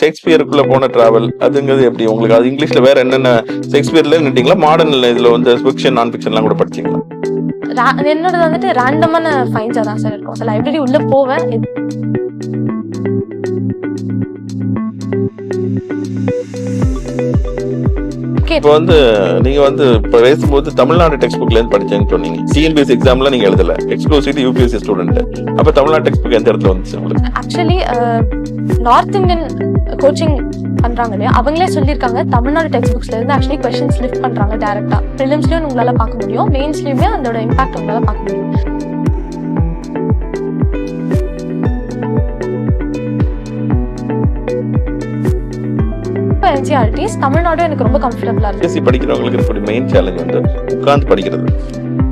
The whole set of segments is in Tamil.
ஷேக்ஸ்பியருக்குள்ள போன டிராவல் அதுங்கிறது எப்படி உங்களுக்கு? அது இங்கிலீஷ்ல வேற என்னென்ன ஷேக்ஸ்பியர்ல நிட்டீங்களா? மாடர்ன்ல இதுல வந்து ஃபிக்ஷன் நான் ஃபிக்ஷன்லாம் கூட படிச்சீங்களா? என்னோட வந்துட்டு ரேண்டமான ஃபைன்ஸா தான் சார் இருக்கும். லைப்ரரி உள்ள போவேன். இப்போ வந்து நீங்க வந்து இப்போ பேசும்போது தமிழ்நாடு டெக்ஸ்ட் புக்ல இருந்து படிச்சேன்னு சொன்னீங்க. டிஎன்பிஎஸ்சி எக்ஸாம்ல நீங்க எழுதல, எக்ஸ்க்ளூசிவ் யூபிஎஸ்சி ஸ்டூடெண்ட். அப்ப தமிழ்நாடு டெக்ஸ்ட் புக் எந்த இடத்துல வந்துச்சு உங்களுக்கு? ஆக்சுவலி நார்த் இந்தியன் கோச்சிங் பண்றாங்க இல்லையா, அவங்களே சொல்லியிருக்காங்க தமிழ்நாடு டெக்ஸ்ட் புக்ஸ்ல இருந்து ஆக்சுவலி கொஸ்டின்ஸ் லிஃப்ட் பண்றாங்க டைரக்டா. ப்ரிலிம்ஸ்லயும் உங்களால பார்க்க முடியும், மெயின்ஸ்லயுமே அதோட இம்பாக்ட் உங்களால பார்க்க முடியும். என்சிஆர்டிஸ் தமிழ்நாடு எனக்கு ரொம்ப கம்ஃபர்டபுளா இருக்கு. பிஎஸ்சி படிக்கிறவங்களுக்கு இருக்கக்கூடிய மெயின் சேலஞ்ச் வந்து உட்கார்ந்து படிக்கிறது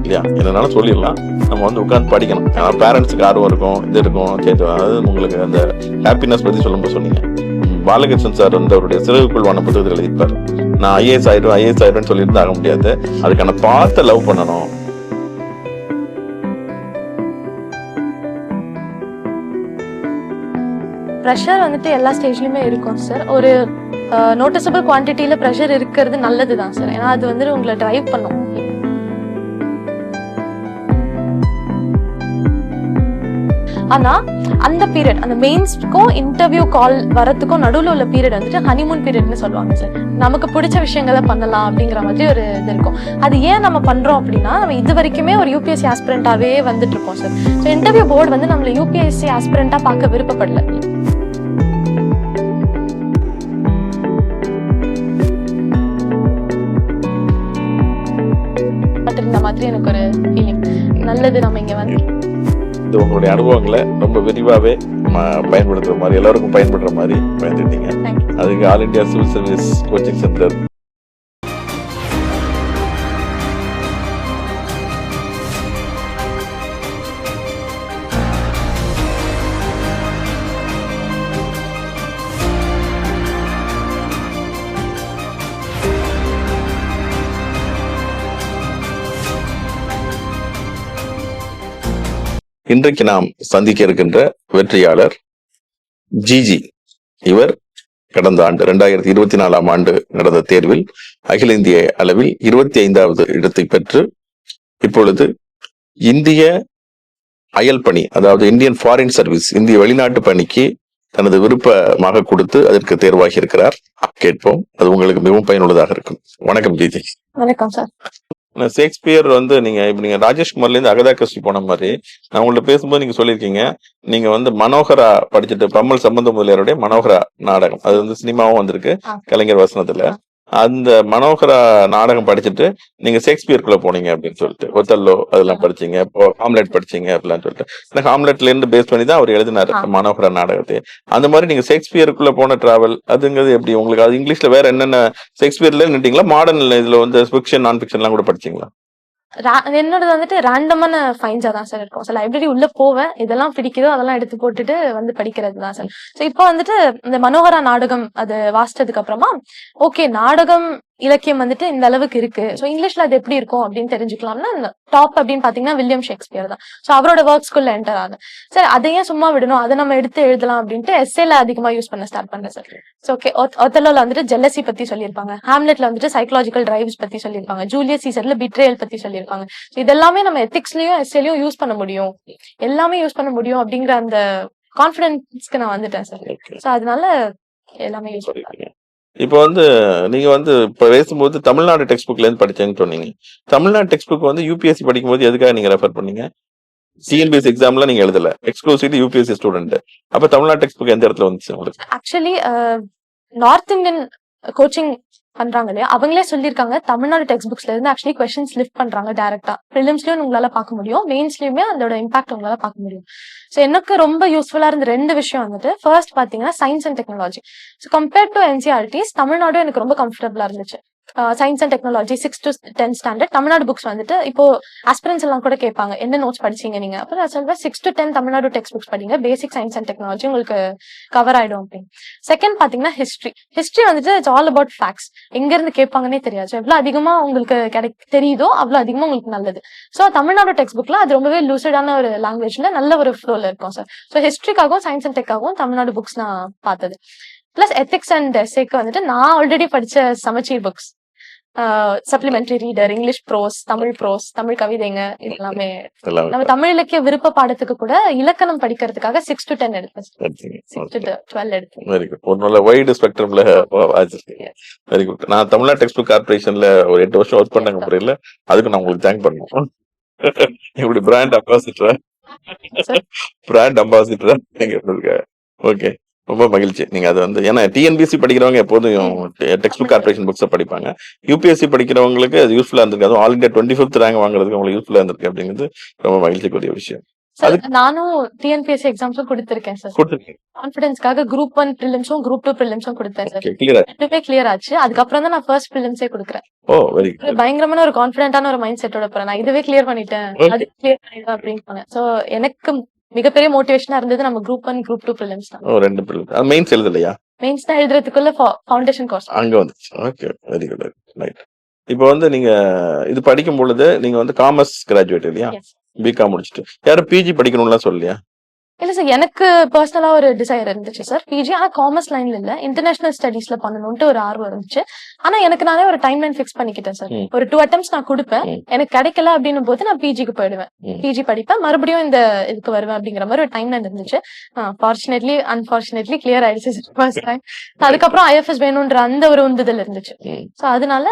இல்லையா? என்னன்னாலும் சொல்லிடலாம், நம்ம வந்து உட்கார்ந்து படிக்கணும். பேரண்ட்ஸுக்கு ஆர்வம் இருக்கும், இது இருக்கும், அதாவது உங்களுக்கு அந்த ஹாப்பினஸ் பத்தி சொல்லும்போது சொன்னீங்க. பாலகிருஷ்ணன் சார் வந்து அவருடைய சிறகுக்குள் வான புத்தகத்தில் எழுதிப்பாரு, நான் ஐஏஎஸ் ஆயிடுவேன்னு சொல்லிட்டு ஆக முடியாது, அதுக்கான பார்த்த லவ் பண்ணணும். ப்ரெஷர் வந்துட்டு எல்லா ஸ்டேஜ்லயுமே இருக்கும் சார். ஒரு நோட்டிசபிள் குவான்டிட்டியில ப்ரெஷர் இருக்கிறது நல்லதுதான் சார். ஏன்னா அது வந்து உங்களை டிரைவ் பண்ணும். ஆனா அந்த பீரியட், அந்த மெயின்ஸ்க்கும் இன்டர்வியூ கால் வரதுக்கும் நடுவில் உள்ள பீரியட் வந்துட்டு ஹனிமூன் பீரியட்னு சொல்லுவாங்க சார். நமக்கு பிடிச்ச விஷயங்களை பண்ணலாம் அப்படிங்கிற மாதிரி ஒரு இது இருக்கும். அது ஏன் நம்ம பண்றோம் அப்படின்னா, நம்ம இது வரைக்குமே ஒரு யூபிஎஸ்சி ஆஸ்பிரண்டாவே வந்துட்டு இருக்கோம் சார். ஸோ இன்டர்வியூ போர்டு வந்து நம்மள யூபிஎஸ்சி ஆஸ்பிரண்டா பார்க்க விருப்பப்படல. இந்த மாதிரி எனக்கு ஒரு ஃபீலிங், நல்லது நம்ம இங்க வந்து இது உங்களுடைய அனுபவங்களை ரொம்ப விரிவாகவே பயன்படுத்துற மாதிரி, எல்லாருக்கும் பயன்படுற மாதிரி பயன்படுத்தீங்க. அதுக்கு all India civil service coaching centre இன்றைக்கு நாம் சந்திக்க இருக்கின்ற வெற்றியாளர் ஜிஜி. இவர் கடந்த ஆண்டு 2024 ஆண்டு நடந்த தேர்வில் அகில இந்திய அளவில் 25வது இடத்தை பெற்று இப்பொழுது இந்திய அயல் பணி, அதாவது இந்தியன் ஃபாரின் சர்வீஸ், இந்திய வெளிநாட்டு பணிக்கு தனது விருப்பமாக கொடுத்து அதற்கு தேர்வாகி இருக்கிறார். கேட்போம், அது உங்களுக்கு மிகவும் பயனுள்ளதாக இருக்கும். வணக்கம் ஜிஜி. வணக்கம் சார். ஷேக்ஸ்பியர் வந்து நீங்க ராஜேஷ்குமார்ல இருந்து அகதா கிறிஸ்டி போன மாதிரி நான் உங்கள்ட்ட பேசும்போது நீங்க சொல்லியிருக்கீங்க, நீங்க வந்து மனோகரா படிச்சுட்டு, பம்மல் சம்பந்த முதலியாருடைய மனோகரா நாடகம், அது வந்து சினிமாவும் வந்திருக்கு கலைஞர் வசனத்துல. அந்த மனோகரா நாடகம் படிச்சுட்டு நீங்க ஷேக்ஸ்பியருக்குள்ள போனீங்க அப்படின்னு சொல்லிட்டு, ஒத்தல்லோ அதெல்லாம் படிச்சீங்க, இப்போ ஹாம்லெட் படிச்சீங்க அப்படிலாம் சொல்லிட்டு, ஹாம்லெட்ல இருந்து பேஸ் பண்ணி தான் அவர் எழுதினாரு மனோகரா நாடகத்தை. அந்த மாதிரி நீங்க ஷேக்ஸ்பியருக்குள்ள போன டிராவல் அதுங்கிறது எப்படி உங்களுக்கு? அது இங்கிலீஷ்ல வேற என்னென்ன ஷேக்ஸ்பியர்ல நிட்டீங்களா? மாடர்ன்ல இதுல வந்து ஃபிக்ஷன் நான் ஃபிக்ஷன்லாம் கூட படிச்சீங்களா? என்னோட வந்துட்டு ரேண்டமான ஃபைன்ஸா தான் சார் இருக்கும். லைப்ரரி உள்ள போவேன், இதெல்லாம் பிடிக்குதோ அதெல்லாம் எடுத்து போட்டுட்டு வந்து படிக்கிறது தான் சார். ஸோ இப்போ வந்துட்டு இந்த மனோகரா நாடகம் அது வாசிச்சதுக்கு அப்புறமா ஓகே, நாடகம் இலக்கியம் வந்துட்டு இந்த அளவுக்கு இருக்கு, ஸோ இங்கிலீஷ்ல அது எப்படி இருக்கும் அப்படின்னு தெரிஞ்சுக்கலாம்னா, டாப் அப்படின்னு பாத்தீங்கன்னா வில்லியம் ஷேக்ஸ்பியர் தான். ஸோ அவரோட ஒர்க்ஸ்குள்ள என்டர் ஆகுது சார். அதையே சும்மா விடணும், அதை நம்ம எடுத்து எழுதலாம் அப்படின்ட்டு எஸ்ஏல அதிகமா யூஸ் பண்ண ஸ்டார்ட் பண்றேன் சார். ஸோ ஓகே, ஒத்தல்லோல வந்துட்டு ஜெல்லசி பத்தி சொல்லியிருப்பாங்க, ஹாம்லெட்ல வந்துட்டு சைக்கலாஜிக்கல் டிரைவ்ஸ் பத்தி சொல்லியிருப்பாங்க, ஜூலியஸ் சீசர்ல பிட்ரேயல் பத்தி சொல்லியிருப்பாங்க. இதெல்லாமே நம்ம எத்திக்ஸ்லயும் எஸ்ஏலயும் யூஸ் பண்ண முடியும், எல்லாமே யூஸ் பண்ண முடியும் அப்படிங்கிற அந்த கான்பிடன்ஸ்க்கு நான் வந்துட்டேன் சார். ஸோ அதனால எல்லாமே யூஸ் பண்ணுறேன். இப்போ வந்து நீங்க வந்து இப்ப பேசும்போது தமிழ்நாடு டெக்ஸ்ட் புக்ல இருந்து படிச்சேன்னு சொன்னீங்க. தமிழ்நாடு டெக்ஸ்ட் புக் வந்து யூபிஎஸ்சி படிக்கும்போது எதுக்காக நீங்க ரெஃபர் பண்ணீங்க? டிஎன்பிஎஸ்சி எக்ஸாம்ல நீங்க எழுதல, எக்ஸ்க்ளூசிவ் யூபிஎஸ்சி ஸ்டூடெண்ட். அப்ப தமிழ்நாடு டெக்ஸ்ட் புக் எந்த இடத்துல வந்துச்சு உங்களுக்கு? ஆக்சுவலி நார்த் இந்தியன் கோச்சிங் பண்றாங்க இல்லையா, அவங்களே சொல்லியிருக்காங்க தமிழ்நாடு டெக்ஸ்ட் புக்ஸ்ல இருந்து ஆக்சுவலி கொஸ்டின்ஸ் லிஃப்ட் பண்றாங்க டைரக்டா. ப்ரிலிம்ஸ்லயும் உங்களால பார்க்க முடியும், மெயின்ஸ்லயுமே அதோட இம்பாக்ட் உங்களால பார்க்க முடியும். ஸோ எனக்கு ரொம்ப யூஸ்ஃபுல்லா இருந்த ரெண்டு விஷயம் வந்துட்டு, ஃபர்ஸ்ட் பாத்தீங்கன்னா science and technology. So compared to NCERTs Tamil Nadu எனக்கு ரொம்ப கம்ஃபர்டபுளா இருந்துச்சு. Science and technology 6 to 10 standard Tamil Nadu books வந்துட்டு இப்போ ஆஸ்பிரன்ஸ் எல்லாம் கூட கேட்பாங்க, என்ன நோட்ஸ் படிச்சீங்க நீங்க? அப்புறம் நான் சொல்றேன் 6 to 10 தமிழ்நாடு டெக்ஸ்ட் புக்ஸ் படிங்க, பேசிக் சயின்ஸ் அண்ட் டெக்னாலஜி உங்களுக்கு கவர் ஆயிடும் அப்படின்னு. செகண்ட் பாத்தீங்கன்னா ஹிஸ்டரி வந்துட்டு இட்ஸ் ஆல் அபவுட் ஃபேக்ட்ஸ். எங்க இருந்து கேட்பாங்கன்னே தெரியாது. எவ்வளவு அதிகமா உங்களுக்கு தெரியுதோ அவ்வளவு அதிகமா உங்களுக்கு நல்லது. ஸோ தமிழ்நாடு டெக்ஸ்ட் புக்ல அது ரொம்பவே லூசிடான ஒரு லாங்குவேஜ்ல நல்ல ஒரு ஃப்ளோல இருக்கும் சார். ஸோ ஹிஸ்டரிக்காகவும் சயின்ஸ் அண்ட் டெக்காகவும் தமிழ்நாடு புக்ஸ் நான் பார்த்தது. பிளஸ் எத்திக்ஸ் அண்ட் எஸ்ஏக்கு வந்துட்டு நான் ஆல்ரெடி படிச்ச Samacheer books, supplementary reader, English prose, Tamil கவிதைங்க, இது எல்லாமே எல்லாம் நம்ம தமிழ் இலக்கிய விருப்ப பாடத்துக்கு கூட இலக்கணம் படிக்கிறதுக்காக 6 to 10 எடுத்தேன். எடுத்தீங்க. 6 to 12 எடுத்தேன். Very good. ஒரு நல்ல வைடு ஸ்பெக்ட்ரம்ல வாசிச்சிருக்கீங்க. Yes. Very good. நான் தமிழ்நாடு டெக்ஸ்ட் புக் கார்பரேஷன்ல ஒரு 8 வருஷம் ஒர்க் Yes, பண்ணாங்க sir. முறையில் அதுக்கு நான் உங்களுக்கு தேங்க் பண்ணணும். இப்படி பிராண்ட் அம்பாசிடரா Sir. பிராண்ட் அம்பாசிடரா நீங்க இருந்திருக்காங்க. ஓகே, ரொம்ப மகிழ்ச்சி. நீங்க அது வந்து ஏன்னா டிஎன்பிசி படிக்கிறவங்க எப்போதும் டெக்ஸ்ட் புக் கார்பரேஷன் புக்ஸை படிப்பாங்க. யூபிஎஸ்சி படிக்கிறவங்களுக்கு அது யூஸ்ஃபுல்லா இருந்திருக்கு. அதுவும் ஆல் இந்தியா 25th ரேங்க் வாங்குறதுக்கு உங்களுக்கு யூஸ்ஃபுல்லா இருந்திருக்கு அப்படிங்கிறது ரொம்ப மகிழ்ச்சிக்குரிய விஷயம். Sir, அதுக்கு நானும் டிஎன்பிஎஸ்சி எக்ஸாம்ஸும் கொடுத்திருக்கேன் சார். கொடுத்துருக்கீங்க. கான்ஃபிடன்ஸ்க்காக குரூப் 1 பிரிலிம்ஸும் குரூப் 2 பிரிலிம்ஸும் கொடுத்தேன் சார். ஓகே, கிளியரா. ரெண்டுமே கிளியர் ஆச்சு. அதுக்கப்புறம் தான் நான் ஃபர்ஸ்ட் பிரிலிம்ஸே கொடுக்குறேன். ஓ, வெரி ஒரு குட். பயங்கரமான ஒரு கான்ஃபிடென்ட்டான ஒரு மைண்ட் செட்டோட போறேன். நான் இதுவே கிளியர் பண்ணிட்டேன், அது கிளியர் பண்ணிடுவேன் அப்படின்னு போனேன். சோ எனக்கு மிகப்பெரிய மோட்டிவேஷனா இருந்தது நம்ம குரூப் 1 குரூப் 2 பிரிலிம்ஸ் தான். ஓ, 2 பிரிவு. அது மெயின்ஸ் எழுதலையா? மெயின்ஸ் தான் எழுதுறதுக்குள்ள ஃபவுண்டேஷன் கோர்ஸ். அங்க வந்துச்சு. Okay, very good. ரைட். இப்போ வந்து நீங்க இது படிக்கும் பொழுது நீங்க வந்து காமர்ஸ் கிராஜுவேட் இல்லையா? எஸ். பிகாம் முடிச்சுட்டு யாரும் பிஜி படிக்கணும்லாம் சொல்லலையா? இல்ல சார், எனக்கு பர்சனலா ஒரு டிசைர் இருந்துச்சு சார் பிஜி. ஆனா காமர்ஸ் லைன்ல இல்ல, இன்டர்நேஷனல் ஸ்டடீஸ்ல பண்ணணும்ட்டு ஒரு ஆர்வம் இருந்துச்சு. ஆனா எனக்கு நானே ஒரு டைம் லைன் ஃபிக்ஸ் பண்ணிக்கிட்டேன் சார். ம். ஒரு 2 attempts நான் கொடுப்பேன். ம். எனக்கு கிடைக்கல அப்படின்னும் போது நான் பிஜிக்கு போயிடுவேன். ம். பிஜி படிப்பேன், மறுபடியும் இந்த இதுக்கு வருவேன் அப்படிங்கிற மாதிரி ஒரு டைம் லைன் இருந்துச்சு. ஃபார்ச்சுனேட்லி அன்பார்ச்சுனேட்லி கிளியர் ஆயிடுச்சு ஃபர்ஸ்ட் டைம். அதுக்கப்புறம் ஐஎஃப்எஸ் வேணும்ன்ற அந்த ஒரு உந்துதல் இருந்துச்சு. ம். சோ அதனால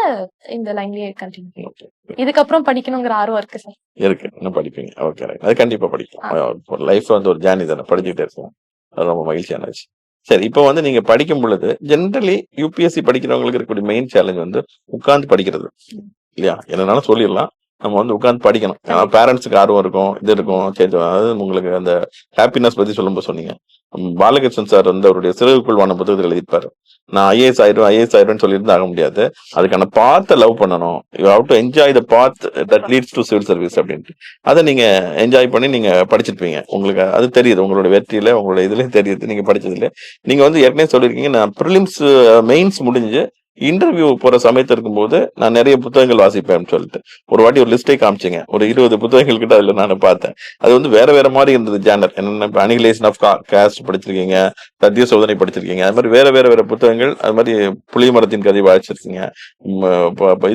இந்த லைன்லயே கண்டினியூ. ஓகே. இதுக்கப்புறம் படிக்கணுங்கிற ஆர்வம் இருக்கு சார். இருக்கு. இன்னும் படிப்பீங்க. Okay, right. அது கண்டிப்பா படிக்கலாம். லைஃப் வந்து ஒரு ஜேர்னி தானே, படிச்சுட்டே இருக்கலாம். அது ரொம்ப மகிழ்ச்சியான விஷயம். சரி, இப்போ வந்து நீங்க படிக்கும் பொழுது ஜென்ரலி யூபிஎஸ்சி படிக்கிறவங்களுக்கு இருக்கக்கூடிய மெயின் சேலஞ்ச் வந்து உட்கார்ந்து படிக்கிறது இல்லையா? என்னன்னாலும் சொல்லிடலாம், நம்ம வந்து உட்கார்ந்து படிக்கணும். ஏன்னா பேரண்ட்ஸுக்கு ஆர்வம் இருக்கும், இது இருக்கும், அதாவது உங்களுக்கு அந்த ஹாப்பினஸ் பத்தி சொல்லும்போது சொன்னீங்க. பாலகிருஷ்ணன் சார் வந்து அவருடைய சிறகுக்குள்வான புத்தகத்தில் எழுதிப்பாரு, நான் ஐஏஎஸ் ஆயிடுவேன் சொல்லியிருந்து ஆக முடியாது, அதுக்கான பாத்தை லவ் பண்ணணும், you have to enjoy the path that leads to civil service அப்படின்ட்டு. அதை நீங்க என்ஜாய் பண்ணி நீங்க படிச்சிருப்பீங்க. உங்களுக்கு அது தெரியுது, உங்களோட வெற்றியில உங்களோட இதுலயும் தெரியுது நீங்க படிச்சதுல. நீங்க வந்து ஏற்கனவே சொல்லியிருக்கீங்க, நான் ப்ரிலிம்ஸ் மெயின்ஸ் முடிஞ்சு இன்டர்வியூ போற சமயத்து இருக்கும்போது நான் நிறைய புத்தகங்கள் வாசிப்பேன் சொல்லிட்டு ஒரு வாட்டி ஒரு லிஸ்டே காமிச்சிங்க. ஒரு 20 புத்தகங்கள் கிட்ட அதுல நான் பார்த்தேன். அது வந்து வேற வேற மாதிரி இருந்தது ஜேனர். என்னென்ன அனிகிலேஷன் ஆஃப் காஸ்ட் படிச்சிருக்கீங்க, சத்திய சோதனை படிச்சிருக்கீங்க, அது மாதிரி வேற புத்தகங்கள். அது மாதிரி புளிய மரத்தின் கதை வாசிச்சிருக்கீங்க,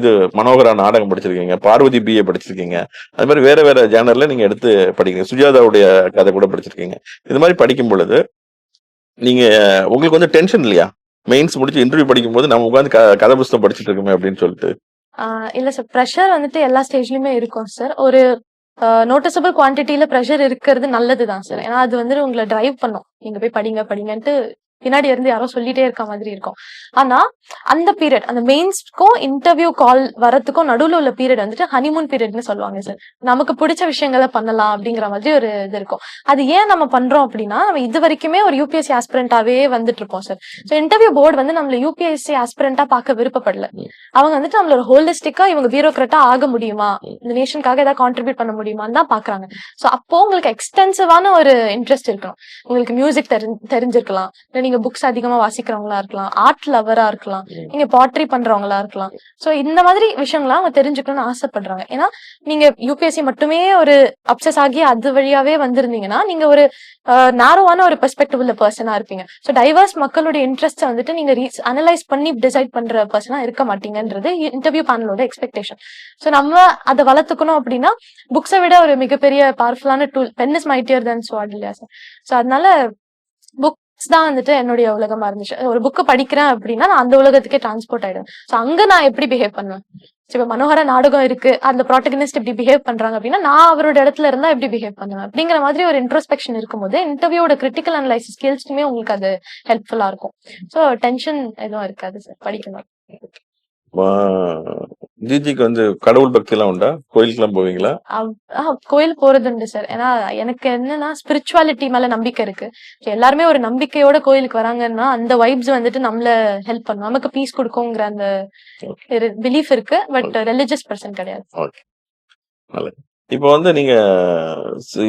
இது மனோகரா நாடகம் படிச்சிருக்கீங்க, பார்வதி பிஏ படிச்சிருக்கீங்க. அது மாதிரி வேற ஜேனர்ல நீங்க எடுத்து படிக்கிறீங்க. சுஜாதாவுடைய கதை கூட படிச்சிருக்கீங்க. இது மாதிரி படிக்கும் பொழுது நீங்க உங்களுக்கு வந்து டென்ஷன் இல்லையா? மெயின்ஸ் முடிச்சு இன்டர்வியூ படிக்கும் போது நம்ம உட்காந்து கதை புத்தகம் படிச்சுட்டு இருக்கோமே அப்படின்னு சொல்லிட்டு. இல்ல சார், ப்ரெஷர் வந்துட்டு எல்லா ஸ்டேஜ்லயுமே இருக்கும் சார். ஒரு நோட்டிசபிள் குவான்டிட்டியில ப்ரெஷர் இருக்கிறது நல்லதுதான் சார். ஏன்னா அது வந்து உங்களை டிரைவ் பண்ணும், நீங்க போய் படிங்கன்ட்டு பின்னாடி இருந்து யாரோ சொல்லிட்டே இருக்க மாதிரி இருக்கும். ஆனா அந்த பீரியட், அந்த மெயின்ஸ்க்கும் இன்டர்வியூ கால் வரதுக்கும் நடுவுல உள்ள பீரியட் வந்துட்டு ஹனிமூன் பீரியட்னு சொல்லுவாங்க சார். நமக்கு பிடிச்ச விஷயங்களை பண்ணலாம் அப்படிங்கிற மாதிரி ஒரு இது இருக்கும். அது ஏன் நம்ம பண்றோம் அப்படின்னா, நம்ம இது வரைக்குமே ஒரு யூபிஎஸ்சி ஆஸ்பிரண்டாவே வந்துட்டு இருக்கோம் சார். ஸோ இன்டர்வியூ போர்டு வந்து நம்மள யூபிஎஸ்சி ஆஸ்பிரண்டா பார்க்க விருப்பப்படல. அவங்க வந்துட்டு நம்மளோட ஹோலிஸ்டிக்கா இவங்க பியூரோக்ராட்டா ஆக முடியுமா, இந்த நேஷனுக்காக ஏதாவது கான்ட்ரிபியூட் பண்ண முடியுமான்னு தான் பாக்குறாங்க. ஸோ அப்போ உங்களுக்கு எக்ஸ்டென்சிவான ஒரு இன்ட்ரெஸ்ட் இருக்கணும். உங்களுக்கு மியூசிக் தெரிஞ்சிருக்கலாம், இல்ல நீங்க புக்ஸ் அதிகமா வாசிக்கிறவங்களா இருக்கலாம், ஆர்ட் லவரா இருக்கலாம், நீங்க பாட்ரி பண்றவங்களா இருக்கலாம். சோ இந்த மாதிரி விஷயங்கள்லாம் அவங்க தெரிஞ்சுக்கணும்னு ஆசைப்படுறாங்க. ஏன்னா நீங்க யூபிஎஸ்சி மட்டுமே ஒரு அப்சஸ் ஆகி அது வழியாவே வந்திருந்தீங்கன்னா நீங்க ஒரு நாரோவான ஒரு பெர்ஸ்பெக்டிவ் உள்ள பர்சனா இருப்பீங்க. ஸோ டைவர்ஸ் மக்களுடைய இன்ட்ரெஸ்ட் வந்துட்டு நீங்க அனலைஸ் பண்ணி டிசைட் பண்ற பர்சனா இருக்க மாட்டீங்கன்றது இன்டர்வியூ பேனலோட எக்ஸ்பெக்டேஷன். ஸோ நம்ம அதை வளர்த்துக்கணும் அப்படின்னா புக்ஸை விட ஒரு மிகப்பெரிய பவர்ஃபுல்லான tool pen is mightier than sword இல்லையா சார்? ஸோ அதனால புக்ஸ் தான் வந்துட்டு என்னுடைய உலகமா இருந்துச்சு. ஒரு புக்கு படிக்கிறேன் அப்படின்னா நான் அந்த உலகத்துக்கே டிரான்ஸ்போர்ட் ஆயிடுவேன். சோ அங்க நான் எப்படி பிஹேவ் பண்ணுவேன்? இப்ப மனோகர நாடகம் இருக்கு, அந்த ப்ரோட்டகனிஸ்ட் இப்படி பிஹேவ் பண்றாங்க அப்படின்னா நான் அவரோட இடத்துல இருந்தா எப்படி பிஹேவ் பண்ணுவேன் அப்படிங்கிற மாதிரி ஒரு இன்ட்ரோஸ்பெக்ஷன் இருக்கும்போது இன்டர்வியூட கிரிட்டிக்கல் அனலைசிஸ் ஸ்கில்ஸ்க்குமே உங்களுக்கு அது ஹெல்ப்ஃபுல்லா இருக்கும். சோ டென்ஷன் எதுவும் இருக்காது சார் படிக்கணும். ஜிஜிக்கு வந்து கடவுள் பக்தி எல்லாம் உண்டா? கோயிலுக்கு எல்லாம் போவீங்களா? கோயில் போறது உண்டு சார். ஏன்னா எனக்கு என்னன்னா ஸ்பிரிச்சுவாலிட்டி மேல நம்பிக்கை இருக்கு. எல்லாருமே ஒரு நம்பிக்கையோட கோயிலுக்கு வராங்கன்னா அந்த வைப்ஸ் வந்துட்டு நம்மள ஹெல்ப் பண்ணும், நமக்கு பீஸ் கொடுக்குங்கிற அந்த பிலீஃப் இருக்கு. பட் ரிலிஜியஸ் பர்சன் கிடையாது. நல்லது. இப்போ வந்து நீங்க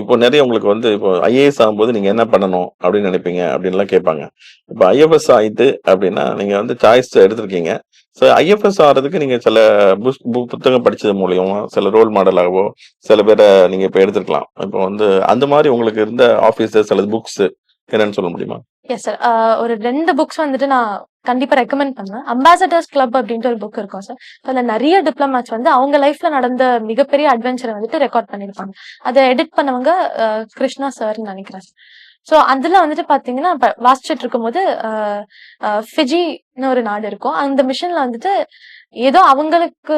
இப்போ நிறைய உங்களுக்கு வந்து இப்போ ஐஏஎஸ் ஆகும்போது நீங்க என்ன பண்ணணும் அப்படின்னு நினைப்பீங்க அப்படின்லாம் கேட்பாங்க. இப்போ ஐஎஃப்எஸ் ஆயிட்டு அப்படின்னா நீங்க வந்து சாய்ஸ் எடுத்திருக்கீங்க. ஸோ ஐஎஃப்எஸ் ஆகிறதுக்கு நீங்க சில புத்தகம் படிச்சது மூலியமா சில ரோல் மாடலாகவோ சில பேரை நீங்க இப்போ எடுத்துருக்கலாம். இப்போ வந்து அந்த மாதிரி உங்களுக்கு இருந்த ஆஃபீஸர்ஸ் அல்லது புக்ஸ் என்னன்னு சொல்ல முடியுமா? Yes sir. ஒரு 2 புக்ஸ் வந்துட்டு நான் கண்டிப்பா ரெக்கமெண்ட் பண்ணுவேன். அம்பாசடர்ஸ் கிளப் அப்படின்ட்டு ஒரு புக் இருக்கும் சார். அதுல நிறைய டிப்ளமேட்ஸ் வந்து அவங்க லைஃப்ல நடந்த மிகப்பெரிய அட்வென்ச்சரை வந்துட்டு ரெக்கார்ட் பண்ணிருப்பாங்க. அதை எடிட் பண்ணவங்க கிருஷ்ணா சார்ன்னு நினைக்கிறேன். ஸோ அதுல வந்துட்டு பாத்தீங்கன்னா வாசிச்சுட்டு இருக்கும்போது ஃபிஜின்னு ஒரு நாடு இருக்கும். அந்த மிஷன்ல வந்துட்டு ஏதோ அவங்களுக்கு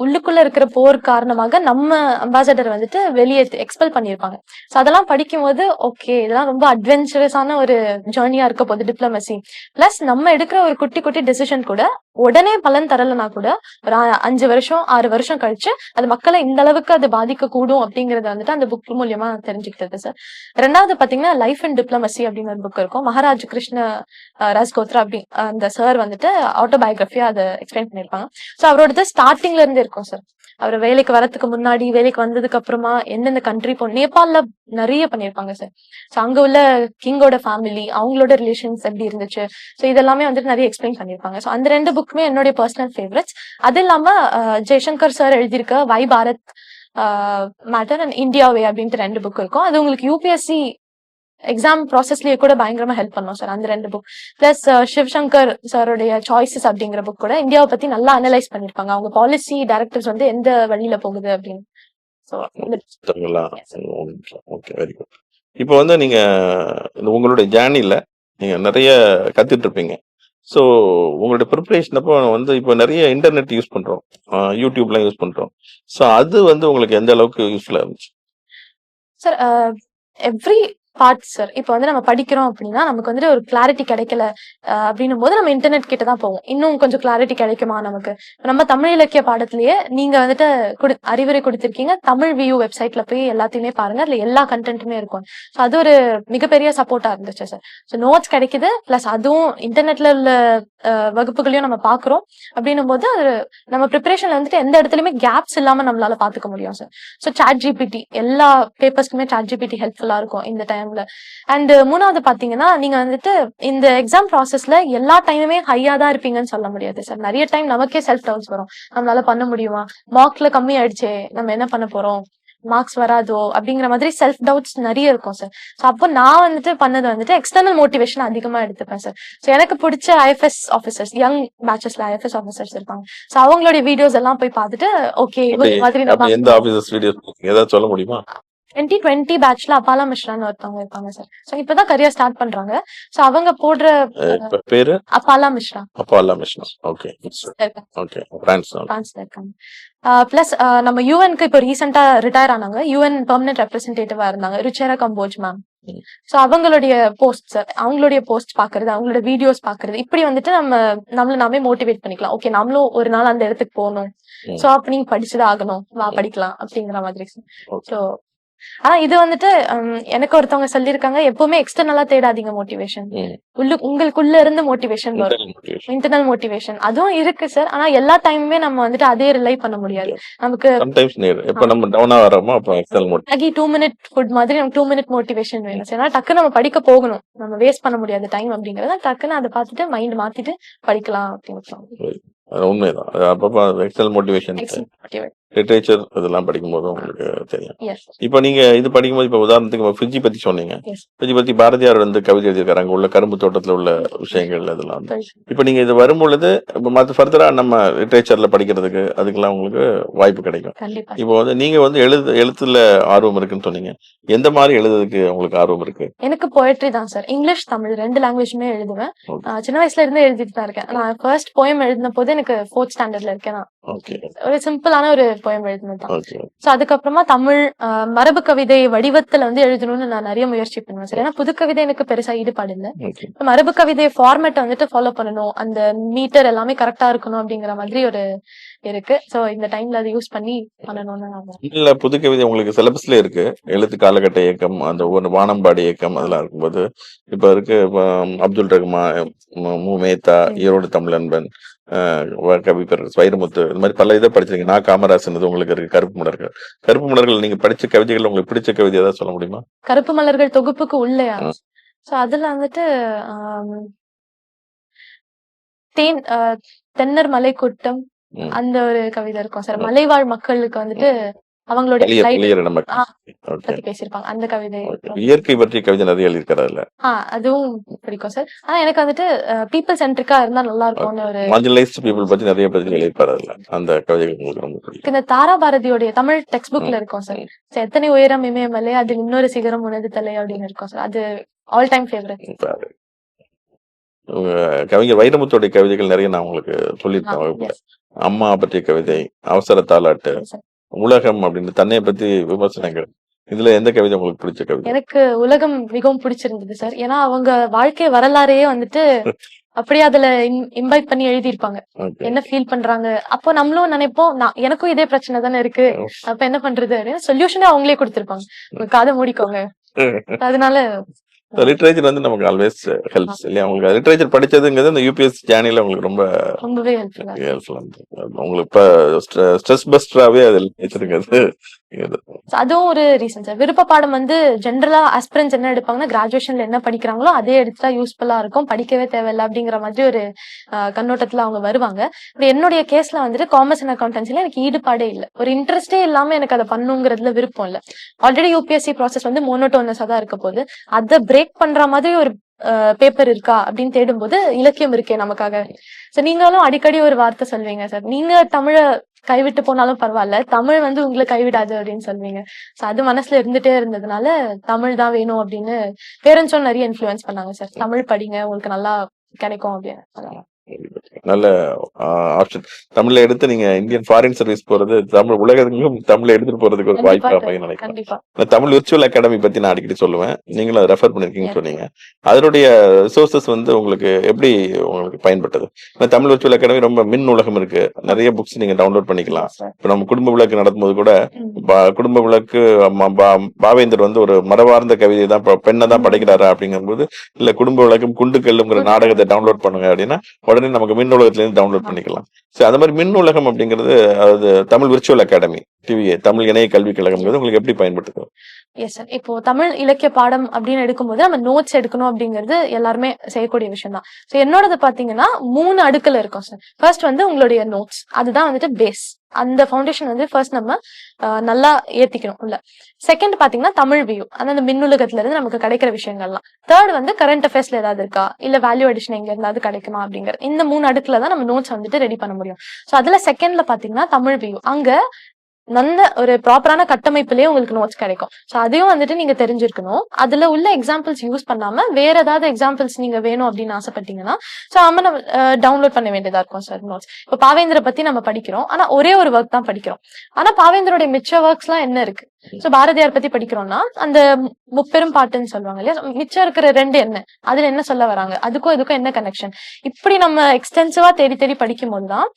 உள்ளுக்குள்ள இருக்கிற போர் காரணமாக நம்ம அம்பாசடர் வந்துட்டு வெளியே எக்ஸ்பெல் பண்ணியிருப்பாங்க. ஸோ அதெல்லாம் படிக்கும்போது ஓகே இதெல்லாம் ரொம்ப அட்வென்ச்சரஸான ஒரு ஜேர்னியா இருக்க போகுது டிப்ளமசி. பிளஸ் நம்ம எடுக்கிற ஒரு குட்டி குட்டி டெசிஷன் கூட உடனே பலன் தரலனா கூட ஒரு 5 வருஷம் 6 வருஷம் கழிச்சு அது மக்களை இந்த அளவுக்கு அது பாதிக்க கூடும் அப்படிங்கறத வந்துட்டு அந்த புக் மூலியமா தெரிஞ்சுக்கிட்டது சார். ரெண்டாவது பாத்தீங்கன்னா லைஃப் இன் டிப்ளமசி அப்படின்னு ஒரு புக் இருக்கும். மகாராஜ் கிருஷ்ண ராஜ்கோத்ரா அப்படி அந்த சார் வந்துட்டு ஆட்டோபயோகிராஃபியா அதை எக்ஸ்பிளைன் பண்ணிருப்பாங்க. சோ அவரோடது ஸ்டார்டிங்ல இருந்து இருக்கும் சார். அவர் வேலைக்கு வரதுக்கு முன்னாடி வேலைக்கு வந்ததுக்கு அப்புறமா எந்தெந்த கண்ட்ரி நேபாள்ல நிறைய பண்ணிருப்பாங்க சார். சோ அங்க உள்ள கிங்கோட ஃபேமிலி அவங்களோட ரிலேஷன்ஸ் எப்படி இருந்துச்சு. சோ இதெல்லாமே வந்துட்டு நிறைய எக்ஸ்பிளைன் பண்ணிருப்பாங்க. சோ அந்த 2 புக்குமே என்னுடைய பர்சனல் ஃபேவரட்ஸ். அது இல்லாம ஜெய்சங்கர் சார் எழுதியிருக்க வை பாரத் மேட்டர் அண்ட் இந்தியா வே அப்படின்ட்டு 2 புக் இருக்கும். அது உங்களுக்கு யூபிஎஸ்சி எக்ஸாம் ப்ராசஸ்லயே கூட பயங்கரமா ஹெல்ப் பண்ணும் சார் அந்த 2 புக். பிளஸ் சிவசங்கர் சாரோடைய சாய்ஸஸ் அப்படிங்கிற புக் கூட இந்தியாவை பத்தி நல்லா அனலைஸ் பண்ணிருப்பாங்க. அவங்க பாலிசி டைரக்டிவ்ஸ் வந்து எந்த வழியில போகுது அப்படின்னு. So okay, very good. இப்போ வந்து நீங்க உங்களுடைய ஜேர்னில நீங்க நிறைய கத்துட்டு இருப்பீங்க. ஸோ உங்களுடைய ப்ரிப்பரேஷன் அப்போ வந்து இப்போ நிறைய இன்டர்நெட் யூஸ் பண்றோம், யூடியூப்லாம் யூஸ் பண்றோம். ஸோ அது வந்து உங்களுக்கு எந்த அளவுக்கு யூஸ்ஃபுல்லா இருந்துச்சு? Sir every part sir. இப்போ வந்து நம்ம படிக்கிறோம் அப்படின்னா நமக்கு வந்துட்டு ஒரு கிளாரிட்டி கிடைக்கல அப்படின்னும் போது நம்ம இன்டர்நெட் கிட்ட தான் போவோம். இன்னும் கொஞ்சம் கிளாரிட்டி கிடைக்குமா நமக்கு. நம்ம தமிழ் இலக்கிய பாடத்திலேயே நீங்க வந்துட்டு அறிவுரை கொடுத்திருக்கீங்க. தமிழ் வியூ வெப்சைட்ல போய் எல்லாத்தையுமே பாருங்க. அதுல எல்லா கண்டென்ட்டுமே இருக்கும். ஸோ அது ஒரு மிகப்பெரிய சப்போர்ட்டா இருந்துச்சு சார். ஸோ நோட்ஸ் கிடைக்குது பிளஸ் அதுவும் இன்டர்நெட்ல உள்ள வகுப்புகளையும் நம்ம பாக்குறோம். அப்படின்னும் போது அது நம்ம ப்ரிப்பரேஷன்ல வந்துட்டு எந்த இடத்துலயுமே கேப்ஸ் இல்லாம நம்மளால பாத்துக்க முடியும் சார். ஸோ சாட் ஜிபிடி எல்லா பேப்பர்ஸ்க்குமே சாட் ஜிபிடி ஹெல்ப்ஃபுல்லா இருக்கும் இந்த டைம்ல. அண்ட் மூணாவது பாத்தீங்கன்னா நீங்க வந்துட்டு இந்த எக்ஸாம் ப்ராசஸ்ல எல்லா டைமுமே ஹையா தான் இருப்பீங்கன்னு சொல்ல முடியாது சார். நிறைய டைம் நமக்கே செல்ஃப் டவுட்ஸ் வரும். நம்மளால பண்ண முடியுமா, மார்க்ல கம்மி ஆயிடுச்சே நம்ம என்ன பண்ண போறோம், மார்க்ஸ் வராதோ அப்படிங்கிற மாதிரி செல்ஃப் டவுட்ஸ் நிறைய இருக்கும் சார். ஸோ அப்போ நான் வந்துட்டு பண்ணது வந்துட்டு எக்ஸ்டர்னல் மோட்டிவேஷன் அதிகமா எடுத்துப்பேன் சார். ஸோ எனக்கு பிடிச்ச ஐஎஃப்எஸ் ஆஃபீஸர்ஸ் யங் பேச்சஸ்ல ஐஎஃப்எஸ் ஆஃபீஸர்ஸ் இருப்பாங்க. ஸோ அவங்களுடைய வீடியோஸ் எல்லாம் போய் பார்த்துட்டு ஓகே இவங்க மாதிரி அப்படி எந்த ஆபீசர்ஸ் வீடியோஸ் ஏதாவது சொல்ல முடியுமா? 2020 பேட்ச்ல அபாலா மிஸ்ரான்னு ஒருத்தவங்க இருப்பாங்க சார். ஸோ இப்பதான் கரியர் ஸ்டார்ட் பண்றாங்க. ஸோ அவங்க போடுற பேரு அபாலா மிஸ்ரா. அப்பாலா மிஸ்ரா. ஓகே ஓகே, பிரான்ஸ்ல இருக்காங்க. பிளஸ் நம்ம யூஎன்க்கு இப்போ ரீசெண்டா ரிட்டையர் ஆனாங்க. யூஎன் பெர்மனன்ட் ரெப்ரஸன்டேட்டிவா இருந்தாங்க ருச்சேரா கம்போஜ் மேம். சோ அவங்களுடைய போஸ்ட் சார், அவங்களுடைய போஸ்ட் பாக்குறது, அவங்களோட வீடியோஸ் பாக்குறது, இப்படி வந்துட்டு நம்மள நாமே மோட்டிவேட் பண்ணிக்கலாம். ஓகே நம்மளும் ஒரு நாள் அந்த இடத்துக்கு போகணும். சோ அப்ப நீங்க படிச்சுதான் ஆகணும், வா படிக்கலாம் அப்படிங்கிற மாதிரி. சோ ஆனா இது வந்துட்டு எனக்கு ஒருத்தவங்க சொல்லியிருக்காங்க, எப்பவுமே எக்ஸ்டர்னலா தேடாதீங்க மோட்டிவேஷன், உங்களுக்குள்ள இருந்து மோட்டிவேஷன் வரும். இன்டர்னல் மோட்டிவேஷன் அதுவும் இருக்கு சார். ஆனா எல்லா டைமுமே நம்ம வந்துட்டு அதே ரிலை பண்ண முடியாது. நமக்கு நம்ம டவுனா வரோமோ அப்ப எக்ஸ்டர்னல் மோட்டிவேஷன் 2 மினிட் ஃபுட் மாதிரி நமக்கு 2 மினிட் மோட்டிவேஷன் வேணும் சார். டக்குன்னு நம்ம படிக்க போகணும், நம்ம வேஸ்ட் பண்ண முடியாது டைம் அப்படிங்கறத. டக்குன்னு அதை பார்த்துட்டு மைண்ட் மாத்திட்டு படிக்கலாம் அப்படின்னு உண்மைதான். அப்பப்ப எக்ஸ்டர்னல் மோட்டிவேஷன் லிட்ரேச்சர் இதெல்லாம் படிக்கும்போது உங்களுக்கு தெரியும். இப்ப நீங்க இது படிக்கும்போது இப்ப உதாரணத்துக்கு ஃபிஜி பத்தி சொன்னீங்க. ஃபிஜி பத்தி பாரதியார் வந்து கவிதை எழுதியிருக்காரு, அங்க உள்ள கரும்பு தோட்டத்துல உள்ள விஷயங்கள் இதெல்லாம். இப்ப நீங்க இது வரும்பொழுது மற்ற ஃபர்தரா நம்ம லிட்ரேச்சர்ல படிக்கிறதுக்கு அதுக்கெல்லாம் உங்களுக்கு வாய்ப்பு கிடைக்கும். இப்போ வந்து நீங்க வந்து எழுத்துல ஆர்வம் இருக்குன்னு சொன்னீங்க. எந்த மாதிரி எழுதுறதுக்கு உங்களுக்கு ஆர்வம் இருக்கு? எனக்கு போயட்ரி தான் சார். இங்கிலீஷ் தமிழ் 2 லாங்குவேஜுமே எழுதுவேன். சின்ன வயசுல இருந்து எழுதிட்டு தான் இருக்கேன். நான் ஃபர்ஸ்ட் போயம் எழுதின போது எனக்கு 4th ஸ்டாண்டர்ட்ல இருக்கேன். ஒரு சிம்பிளான ஒரு போயம் எழுதினதான். சோ அதுக்கப்புறமா தமிழ் மரபு கவிதை வடிவத்துல வந்து எழுதணும்னு நான் நிறைய முயற்சி பண்ணுவேன் சார். ஏன்னா புது கவிதை எனக்கு பெருசா ஈடுபாடு இல்ல. மரபு கவிதை ஃபார்மேட் வந்துட்டு ஃபாலோ பண்ணணும், அந்த மீட்டர் எல்லாமே கரெக்டா இருக்கணும் அப்படிங்கிற மாதிரி ஒரு இருக்கு. சோ இந்த டைம்ல அதை யூஸ் பண்ணி பண்ணணும்னு. புது கவிதை உங்களுக்கு சிலபஸ்ல இருக்கு. எழுத்து காலகட்ட இயக்கம், அந்த ஒரு வானம்பாடி இயக்கம் அதெல்லாம் இருக்கும்போது இப்ப இருக்கு அப்துல் ரஹ்மான், மு மேத்தா, ஈரோடு தமிழன்பன், கவிப்பர் வைரமுத்து, இந்த மாதிரி பல இதை படிச்சிருக்கீங்க. நான் காமராசன் உங்களுக்கு இருக்கு. கருப்பு மலர்கள். கருப்பு மலர்கள் நீங்க படிச்ச கவிதைகள் உங்களுக்கு பிடிச்ச கவிதை ஏதாவது சொல்ல முடியுமா? கருப்பு மலர்கள் தொகுப்புக்கு உள்ளயா? சோ அதுல வந்துட்டு தென்னர் மலை கூட்டம் அந்த ஒரு கவிதை இருக்கும் சார். மலைவாழ் மக்களுக்கு வந்துட்டு அவங்களுடைய life நம்ம ஓகே பத்தி பேசியிருப்பாங்க. அந்த கவிதை இயற்கை பற்றிய கவிதை நிறைய எழுதியிருக்காரு. அதுவும் பிடிக்கும் சார். ஆனா எனக்கு வந்துட்டு பீப்புள் சென்ட்ரிக்கா இருந்தா நல்லா இருக்கும்னு ஒரு மார்ஜினலைஸ்ட் பீப்புள் பத்தி நிறைய பத்தி எழுதியிருப்பாரு. அந்த கவிதைகள் உங்களுக்கு ரொம்ப பிடிக்கும். இந்த தாரா பாரதியோடைய தமிழ் டெக்ஸ்ட் புக்ல இருக்கும் சார். எத்தனை உயரம் இமயமலை அது இன்னொரு சிகரம் உனது தலை அப்படின்னு இருக்கும் சார். அது ஆல் டைம் ஃபேவரட். கவிஞர் வைரமுத்துடைய கவிதைகள் நிறைய நான் உங்களுக்கு சொல்லியிருக்கேன் வகுப்புல. அம்மா பற்றிய கவிதை, அவசர தாலாட்டு, உலகம் அப்படின்னு தன்னை பத்தி விமர்சனங்கள். இதுல எந்த கவிதை உங்களுக்கு பிடிச்ச கவிதை? எனக்கு உலகம் மிகவும் பிடிச்சிருந்தது சார். ஏன்னா அவங்க வாழ்க்கை வரலாறையே வந்துட்டு அப்படியே அதுல இன்வைட் பண்ணி எழுதியிருப்பாங்க. என்ன ஃபீல் பண்றாங்க, அப்போ நம்மளும் நினைப்போம் எனக்கும் இதே பிரச்சனை தானே இருக்கு, அப்ப என்ன பண்றது அப்படின்னு சொல்யூஷனே அவங்களே கொடுத்திருப்பாங்க. உங்க காதை மூடிக்கோங்க. அதனால லிட்ரேச்சர் வந்து நமக்கு ஆல்வேஸ் ஹெல்ப்ஸ் இல்லையா? உங்களுக்கு லிட்ரேச்சர் படிச்சதுங்கிறது அந்த யூபிஎஸ் ஜேர்னில உங்களுக்கு ரொம்பவே ஹெல்ப்ஃபுல்லா உங்களுக்கு இப்ப ஸ்ட்ரெஸ் பஸ்டராவே அது லிட்ரேச்சருங்கிறது. அதுவும் ஒரு ரீசன் சார். விருப்ப பாடம் வந்து ஜென்ரலா ஆஸ்பிரன்ஸ் என்ன எடுப்பாங்கன்னா கிராஜுவேஷன்ல என்ன படிக்கிறாங்களோ அதே எடுத்தா யூஸ்ஃபுல்லா இருக்கும், படிக்கவே தேவையில்லை அப்படிங்கிற மாதிரி ஒரு கண்ணோட்டத்துல அவங்க வருவாங்க. என்னுடைய கேஸ்ல வந்துட்டு காமர்ஸ் அண்ட் அக்கௌண்டன்சில எனக்கு ஈடுபாடே இல்லை, ஒரு இன்ட்ரெஸ்டே இல்லாம எனக்கு அதை பண்ணுங்கிறதுல விருப்பம் இல்லை. ஆல்ரெடி யூபிஎஸ்சி ப்ராசஸ் வந்து மோனோட்டோனஸா தான் இருக்க போது, அதை பிரேக் பண்ற மாதிரி ஒரு பேப்பர் இருக்கா அப்படின்னு தேடும்போது இலக்கியம் இருக்கே நமக்காக. சோ நீங்களும் அடிக்கடி ஒரு வார்த்தை சொல்வீங்க சார், நீங்க தமிழ கைவிட்டு போனாலும் பரவாயில்ல, தமிழ் வந்து உங்களை கைவிடாது அப்படின்னு சொல்வீங்க. சோ அது மனசுல இருந்துட்டே இருந்ததுனால தமிழ் தான் வேணும் அப்படின்னு பேரண்ட்ஸும் நிறைய இன்ஃபுளுன்ஸ் பண்ணாங்க சார். தமிழ் படிங்க, உங்களுக்கு நல்லா கிடைக்கும் அப்படின்னு. நல்ல ஆப்ஷன். தமிழ்ல எடுத்து நீங்க இந்தியன் ஃபாரின் சர்வீஸ் போறது, தமிழ் உலகத்துக்கும் தமிழ்ல எடுத்துட்டு போறதுக்கு ஒரு வாய்ப்பு அமையும் நினைக்கிறேன். தமிழ் விர்ச்சுவல் அகாடமி பத்தி நான் அடிக்கடி சொல்லுவேன், நீங்களும் அதை ரெஃபர் பண்ணிருக்கீங்கன்னு சொன்னீங்க. அதனுடைய ரிசோர்சஸ் வந்து உங்களுக்கு எப்படி உங்களுக்கு பயன்பட்டது? தமிழ் விர்ச்சுவல் அகாடமி ரொம்ப மின் உலகம் இருக்கு, நிறைய புக்ஸ் நீங்க டவுன்லோட் பண்ணிக்கலாம். இப்ப நம்ம குடும்ப விளக்கு நடத்தும்போது கூட குடும்ப விளக்கு பாவேந்தர் வந்து ஒரு மரபார்ந்த கவிதை தான் பெண்ணை தான் படைக்கிறாரா அப்படிங்கும்போது, இல்ல குடும்ப விளக்கும் குண்டுக்கல்லுங்கிற நாடகத்தை டவுன்லோட் பண்ணுங்க அப்படின்னா உடனே நமக்கு மின் உலகத்துல இருந்து டவுன்லோட் பண்ணிக்கலாம். சோ அந்த மாதிரி மின் உலகம் அப்படிங்கிறது, அதாவது Tamil virtual academy TVA Tamil இணைய கல்விக் கழகம் உங்களுக்கு எப்படி பயன்படுத்துது? Yes sir. இப்போ தமிழ் இலக்கிய பாடம் அப்படின்னு எடுக்கும்போது நம்ம நோட்ஸ் எடுக்கணும் அப்படிங்கிறது எல்லாருமே செய்யக்கூடிய விஷயம் தான். ஸோ என்னோடது பாத்தீங்கன்னா 3 அடுக்குல இருக்கும் சார். ஃபர்ஸ்ட் வந்து உங்களுடைய நோட்ஸ், அதுதான் வந்துட்டு பேஸ். அந்த ஃபவுண்டேஷன் வந்து ஃபர்ஸ்ட் நம்ம நல்லா ஏத்திக்கணும் உள்ள. செகண்ட் பாத்தீங்கன்னா தமிழ் வியூ, அந்த மின்னுலகத்துல இருந்து நமக்கு கிடைக்கிற விஷயங்கள்லாம். தேர்ட் வந்து கரண்ட் அஃபேர்ஸ்ல ஏதாவது இருக்கா, இல்ல வேல்யூ அடிஷன் எங்க இருந்தாவது கிடைக்குமா அப்படிங்கிற இந்த 3 அடுக்குல தான் நம்ம நோட்ஸ் வந்துட்டு ரெடி பண்ண முடியும். ஸோ அதுல செகண்ட்ல பாத்தீங்கன்னா தமிழ் வியூ, அங்க நல்ல ஒரு ப்ராப்பரான கட்டமைப்புலயே உங்களுக்கு நோட்ஸ் கிடைக்கும். ஸோ அதையும் வந்துட்டு நீங்க தெரிஞ்சிருக்கணும். அதுல உள்ள எக்ஸாம்பிள்ஸ் யூஸ் பண்ணாம வேற ஏதாவது எக்ஸாம்பிள்ஸ் நீங்க வேணும் அப்படின்னு ஆசைப்பட்டீங்கன்னா ஸோ நம்ம டவுன்லோட் பண்ண வேண்டியதா இருக்கும் சார் நோட்ஸ். இப்போ பாவேந்தரை பத்தி நம்ம படிக்கிறோம், ஆனா ஒரே ஒரு ஒர்க் தான் படிக்கிறோம். ஆனா பாவேந்தருடைய மிச்ச ஒர்க்ஸ் எல்லாம் என்ன இருக்கு? சோ பாரதியார் பத்தி படிக்கிறோம்னா அந்த முப்பெரும் பாட்டுன்னு சொல்லுவாங்க இல்லையா, மிச்சம் இருக்கிற 2 என்ன, அதுல என்ன சொல்ல வராங்க, அதுக்கும் இதுக்கும் என்ன கனெக்ஷன், இப்படி நம்ம எக்ஸ்டென்சிவா தேடி தேடி படிக்கும் போதுதான்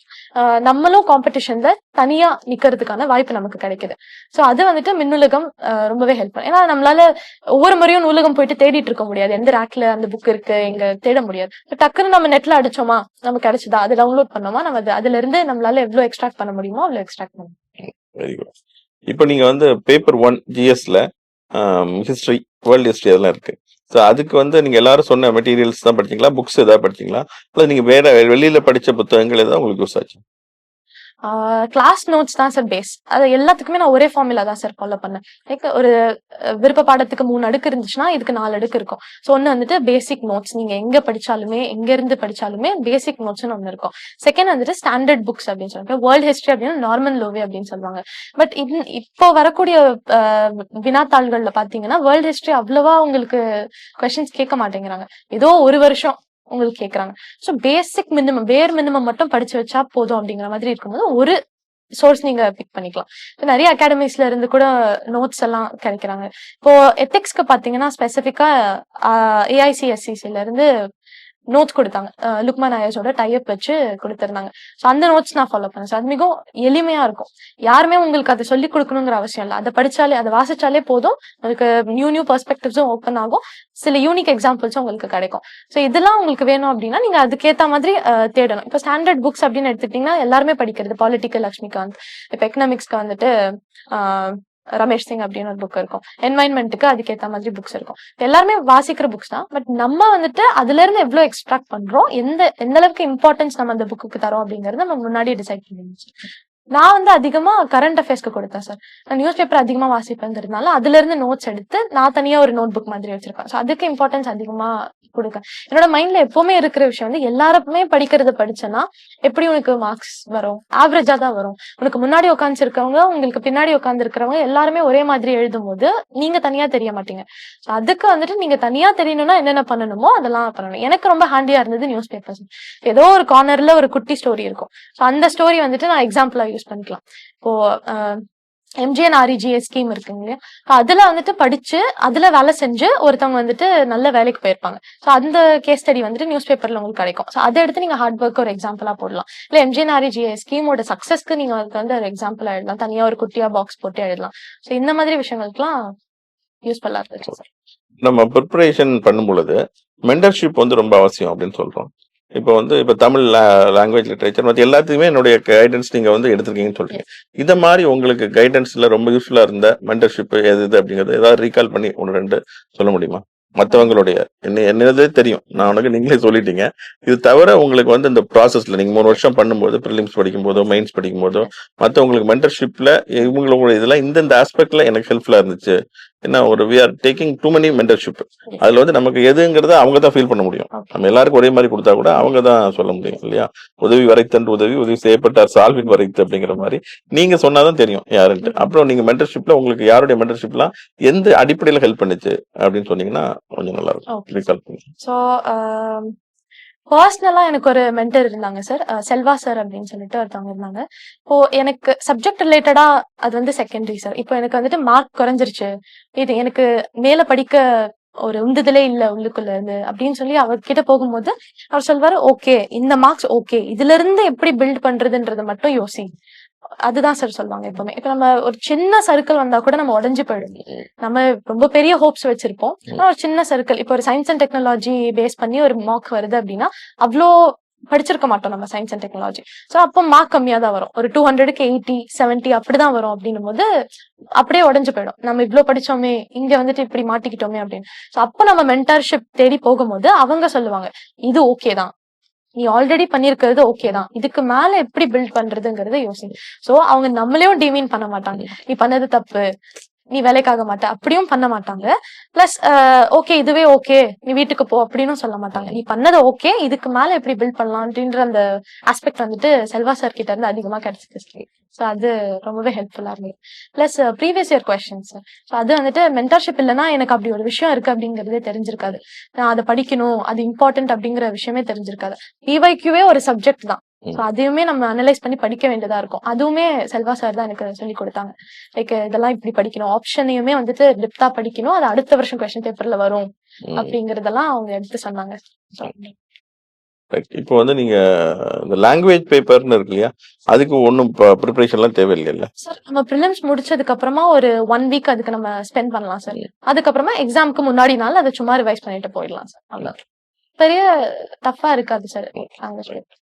நம்மளும் காம்படிஷன்ல தனியா நிக்கிறதுக்கான வாய்ப்பு நமக்கு கிடைக்குது. சோ அது வந்துட்டு மின்னுலகம் ரொம்பவே ஹெல்ப் பண்ணும். ஏன்னா நம்மளால ஒவ்வொரு முறையும் நூலகம் போயிட்டு தேடிட்டு இருக்க முடியாது, எந்த ரேக்ல அந்த புக் இருக்கு எங்க தேட முடியாது. டக்குன்னு நம்ம நெட்ல அடிச்சோமா நமக்கு கிடைச்சதா, அது டவுன்லோட் பண்ணோமா, நம்ம அதுல இருந்து நம்மளால எவ்வளவு எக்ஸ்ட்ராக்ட் பண்ண முடியுமோ அவ்வளவு எக்ஸ்ட்ராக்ட் பண்ணணும். Very good. இப்போ நீங்க வந்து பேப்பர் 1 ஜிஎஸ்ல ஹிஸ்டரி, வேர்ல்டு ஹிஸ்டரி அதெல்லாம் இருக்கு. ஸோ அதுக்கு வந்து நீங்க எல்லாரும் சொன்ன மெட்டீரியல்ஸ் தான் படிச்சீங்களா, புக்ஸ் ஏதாவது படிச்சீங்களா, இல்லை நீங்க வேற வெளியில படிச்ச புத்தகங்கள் ஏதாவது உங்களுக்கு யூஸ் ஆச்சு? கிளாஸ் நோட்ஸ் தான் சார் பேஸ். அது எல்லாத்துக்குமே நான் ஒரே ஃபார்முலா தான் சார் ஃபாலோ பண்ணேன். லைக் ஒரு விருப்ப பாடத்துக்கு 3 அடுக்கு இருந்துச்சுன்னா இதுக்கு 4 அடுக்கு இருக்கும். ஸோ ஒன்னு வந்துட்டு பேசிக் நோட்ஸ், நீங்க எங்க படிச்சாலுமே எங்க இருந்து படிச்சாலுமே பேசிக் நோட்ஸ்னு ஒன்னு இருக்கும். செகண்ட் வந்துட்டு ஸ்டாண்டர்ட் புக்ஸ் அப்படின்னு சொல்லிட்டு, வேர்ல்டு ஹிஸ்டரி அப்படின்னு நார்மன் லோவே அப்படின்னு சொல்லுவாங்க. பட் இப்போ வரக்கூடிய வினாத்தாள்கள்ல பாத்தீங்கன்னா வேர்ல்டு ஹிஸ்டரி அவ்வளவா உங்களுக்கு கொஸ்டின்ஸ் கேட்க மாட்டேங்கிறாங்க, ஏதோ ஒரு வருஷம் உங்களுக்கு கேக்குறாங்க. சோ பேசிக் மினிமம், பேர் மினிமம் மட்டும் படிச்சு வச்சா போதும் அப்படிங்கிற மாதிரி இருக்கும்போது ஒரு சோர்ஸ் நீங்க பிக் பண்ணிக்கலாம். நிறைய அகாடமிஸ்ல இருந்து கூட நோட்ஸ் எல்லாம் கிடைக்கிறாங்க. இப்போ எத்திக்ஸ்க்கு பாத்தீங்கன்னா ஸ்பெசிபிக்கா ஏஐசிஎஸ்சில இருந்து நோட்ஸ் கொடுத்தாங்க, லுக்மான் ஐயர்ஸோட டைப் வச்சு கொடுத்திருந்தாங்க. ஸோ அந்த நோட்ஸ் நான் ஃபாலோ பண்ணேன். அது மிகவும் எளிமையா இருக்கும். யாருமே உங்களுக்கு அதை சொல்லி கொடுக்கணுங்கிற அவசியம் இல்லை, அதை படிச்சாலே அதை வாசிச்சாலே போதும், உங்களுக்கு நியூ பெர்ஸ்பெக்டிவ்ஸும் ஓப்பன் ஆகும், சில யூனிக் எக்ஸாம்பிள்ஸும் உங்களுக்கு கிடைக்கும். ஸோ இதெல்லாம் உங்களுக்கு வேணும் அப்படின்னா நீங்க அதுக்கேற்ற மாதிரி தேடணும். இப்போ ஸ்டாண்டர்ட் புக்ஸ் அப்படின்னு எடுத்துக்கிட்டீங்கன்னா எல்லாருமே படிக்கிறது பொலிட்டிக்கல் லக்ஷ்மிகாந்த், இப்போ எக்கனாமிக்ஸ்க்கு வந்துட்டு ரமேஷ் சிங் அப்படின்னு ஒரு புக் இருக்கும், என்வைரன்மெண்ட்டுக்கு அதுக்கேற்ற மாதிரி புக்ஸ் இருக்கும். எல்லாருமே வாசிக்கிற புக்ஸ் தான். பட் நம்ம வந்துட்டு அதுல இருந்து எவ்வளவு எக்ஸ்ட்ராக்ட் பண்றோம், எந்த அளவுக்கு இம்பார்ட்டன்ஸ் நம்ம அந்த புக்கு தரோம் அப்படிங்கறத நம்ம முன்னாடியே டிசைட் பண்ணிடுச்சு. நான் வந்து அதிகமா கரண்ட் அஃபேர்ஸ்க்கு கொடுத்தேன் சார். நான் நியூஸ் பேப்பர் அதிகமா வாசிப்பேங்கிறதுனால அதுல இருந்து நோட்ஸ் எடுத்து நான் தனியா ஒரு நோட் புக் மாதிரி வச்சிருக்கேன். ஸோ அதுக்கு இம்பார்ட்டன்ஸ் அதிகமா கொடுக்கேன். என்னோட மைண்ட்ல எப்பவுமே இருக்கிற விஷயம் வந்து எல்லாருமே படிக்கிறத படிச்சேன்னா எப்படி உனக்கு மார்க்ஸ் வரும்? ஆவரேஜா தான் வரும். உனக்கு முன்னாடி உட்காந்து இருக்கவங்க உங்களுக்கு பின்னாடி உட்காந்து இருக்கிறவங்க எல்லாருமே ஒரே மாதிரி எழுதும் போது நீங்க தனியா தெரிய மாட்டீங்க. ஸோ அதுக்கு வந்துட்டு நீங்க தனியா தெரியணும்னா என்னென்ன பண்ணணுமோ அதெல்லாம் பண்ணணும். எனக்கு ரொம்ப ஹேண்டியா இருந்தது நியூஸ் பேப்பர்ஸ். ஏதோ ஒரு கார்னர்ல ஒரு குட்டி ஸ்டோரி இருக்கும். ஸோ அந்த ஸ்டோரி வந்துட்டு நான் எக்ஸாம்பிளா யூஸ் பண்ணிக்கலாம். இப்போ MGNREGA ஸ்கீம் இருக்குங்க இல்லையா, அதுல வந்துட்டு படிச்சு அதுல வேலை செஞ்சு ஒருத்தவங்க வந்துட்டு நல்ல வேலைக்கு போயிருப்பாங்க. ஸோ அந்த கேஸ் ஸ்டடி வந்துட்டு நியூஸ் பேப்பர்ல உங்களுக்கு கிடைக்கும். ஸோ அதை எடுத்து நீங்க ஹார்ட் ஒர்க் ஒரு எக்ஸாம்பிளா போடலாம். இல்ல MGNREGA ஸ்கீமோட சக்சஸ்க்கு நீங்க அதுக்கு வந்து ஒரு எக்ஸாம்பிளா எழுதலாம். தனியா ஒரு குட்டியா பாக்ஸ் போட்டு எழுதலாம். ஸோ இந்த மாதிரி விஷயங்களுக்குலாம் யூஸ்ஃபுல்லா இருந்துச்சு சார். நம்ம ப்ரிப்பரேஷன் பண்ணும் பொழுது மென்டர்ஷிப் வந்து ரொம்ப அவசியம் அப்படின்னு சொல்றோம். இப்போ வந்து இப்போ தமிழ் லாங்குவேஜ் லிட்ரேச்சர் மற்ற எல்லாத்துக்குமே என்னுடைய கைடன்ஸ் நீங்க வந்து எடுத்திருக்கீங்கன்னு சொல்றீங்க. இத மாதிரி உங்களுக்கு கைடன்ஸ்ல ரொம்ப யூஸ்ஃபுல்லா இருந்த மென்டர்ஷிப் எது அப்படிங்கறது ஏதாவது ரீகால் பண்ணி 1-2 சொல்ல முடியுமா? மத்தவங்களுடைய என்னதே தெரியும், நான் உனக்கு நீங்களே சொல்லிட்டீங்க. இது தவிர உங்களுக்கு வந்து இந்த ப்ராசஸ்ல நீங்க 3 வருஷம் பண்ணும்போது ப்ரிலிம்ஸ் படிக்கும் போதோ மெயின்ஸ் படிக்கும் போதோ மத்தவங்களுக்கு மென்டர்ஷிப்ல இவங்களோட இதெல்லாம் இந்த ஆஸ்பெக்ட்ல எனக்கு ஹெல்ப்ஃபுல்லா இருந்துச்சு. ஏன்னா ஒரு we are taking too many மென்டர்ஷிப். அதுல வந்து நமக்கு எதுங்கிறத அவங்க தான் ஃபீல் பண்ண முடியும். நம்ம எல்லாருக்கும் ஒரே மாதிரி கொடுத்தா கூட அவங்க தான் சொல்ல முடியும் இல்லையா? உதவி வரைத்தன்று உதவி செய்யப்பட்டார் சால்வின் வரைத்து அப்படிங்கிற மாதிரி நீங்க சொன்னாதான் தெரியும் யாருன்ட்டு. அப்புறம் நீங்க மென்டர்ஷிப்ல உங்களுக்கு யாருடைய மென்டர்ஷிப்லாம் எந்த அடிப்படையில ஹெல்ப் பண்ணுச்சு அப்படின்னு சொன்னீங்கன்னா கொஞ்சம் நல்லா இருக்கும். ரீகால் பண்ணி. ஸோ பர்சனலா எனக்கு ஒரு மென்டர் இருந்தாங்க சார், செல்வா சார் அப்படின்னு சொல்லிட்டு ஒருத்தவங்க இருந்தாங்க. இப்போ எனக்கு சப்ஜெக்ட் ரிலேட்டடா அது வந்து செகண்டரி சார். இப்போ எனக்கு வந்துட்டு மார்க் குறைஞ்சிருச்சு, இது எனக்கு மேல படிக்க ஒரு உந்துதலே இல்ல உள்ளுக்குள்ள இருந்து அப்படின்னு சொல்லி அவர்கிட்ட போகும்போது அவர் சொல்வாரு, ஓகே இந்த மார்க்ஸ் ஓகே, இதுல இருந்து எப்படி பில்ட் பண்றதுன்றத மட்டும் யோசி. அதுதான் சார் சொல்லுவாங்க எப்பவுமே. இப்ப நம்ம ஒரு சின்ன சர்க்கிள் வந்தா கூட நம்ம உடஞ்சு போயிடும். நம்ம ரொம்ப பெரிய ஹோப்ஸ் வச்சிருப்போம். ஆனா ஒரு சின்ன சர்க்கிள், இப்போ ஒரு சயின்ஸ் அண்ட் டெக்னாலஜி பேஸ் பண்ணி ஒரு மார்க் வருது அப்படின்னா அவ்வளோ படிச்சிருக்க மாட்டோம் நம்ம சயின்ஸ் அண்ட் டெக்னாலஜி. ஸோ அப்போ மார்க் கம்மியா தான் வரும். ஒரு 200க்கு 80 70 அப்படிதான் வரும். அப்படின்னும் போது அப்படியே உடஞ்சு போயிடும். நம்ம இவ்வளவு படிச்சோமே, இங்க வந்துட்டு இப்படி மாட்டிக்கிட்டோமே அப்படின்னு. ஸோ அப்போ நம்ம மென்டர்ஷிப் தேடி போகும்போது அவங்க சொல்லுவாங்க, இது ஓகே தான், நீ ஆல்ரெடி பண்ணிருக்கிறது ஓகே தான், இதுக்கு மேல எப்படி பில்ட் பண்றதுங்கறத யோசிங்க. சோ அவங்க நம்மளையும் டிமீன் பண்ண மாட்டாங்க, நீ பண்ணது தப்பு, நீ வேலைக்காக மாட்ட அப்படியும் பண்ண மாட்டாங்க. பிளஸ் ஓகே இதுவே ஓகே நீ வீட்டுக்கு போ அப்படின்னு சொல்ல மாட்டாங்க. நீ பண்ணது ஓகே, இதுக்கு மேல எப்படி பில்ட் பண்ணலாம் அப்படின்ற அந்த ஆஸ்பெக்ட் வந்துட்டு செல்வா சார் கிட்ட இருந்து அதிகமா கிடைச்சிச்சு. ஸோ அது ரொம்பவே ஹெல்ப்ஃபுல்லா இருந்தது. Plus previous year questions. So அது வந்துட்டு மென்டர்ஷிப் இல்லைன்னா எனக்கு அப்படி ஒரு விஷயம் இருக்கு அப்படிங்கறதே தெரிஞ்சிருக்காது. நான் அதை படிக்கணும், அது இம்பார்ட்டன்ட் அப்படிங்கிற விஷயமே தெரிஞ்சிருக்காது. PYQவே ஒரு சப்ஜெக்ட் தான். ஸோ அதையுமே நம்ம அனலைஸ் பண்ணி படிக்க வேண்டியதா இருக்கும். அதுவுமே செல்வா சார் தான் எனக்கு சொல்லி கொடுத்தாங்க. லைக் இதெல்லாம் இப்படி படிக்கணும், ஆப்ஷனையுமே வந்துட்டு டெப்தா படிக்கணும், அது அடுத்த வருஷம் கொஸ்டின் பேப்பர்ல வரும் அப்படிங்கறதெல்லாம் அவங்க எடுத்து சொன்னாங்க. இப்போ வந்து நீங்க இந்த லாங்குவேஜ் பேப்பர்னு இருக்கு இல்லையா, அதுக்கு ஒன்றும் ப்ரிப்பரேஷன் எல்லாம் தேவையில்லைல்ல சார்? நம்ம ப்ரிலிம்ஸ் முடிச்சதுக்கு அப்புறமா ஒரு 1 வீக் அதுக்கு நம்ம ஸ்பெண்ட் பண்ணலாம் சார். அதுக்கப்புறமா எக்ஸாமுக்கு முன்னாடி நாள் அதை சும்மா ரிவைஸ் பண்ணிட்டு போயிடலாம் சார். அவ்வளவு பெரிய டஃபா இருக்காது சார் லாங்குவேஜ் பேப்பர்.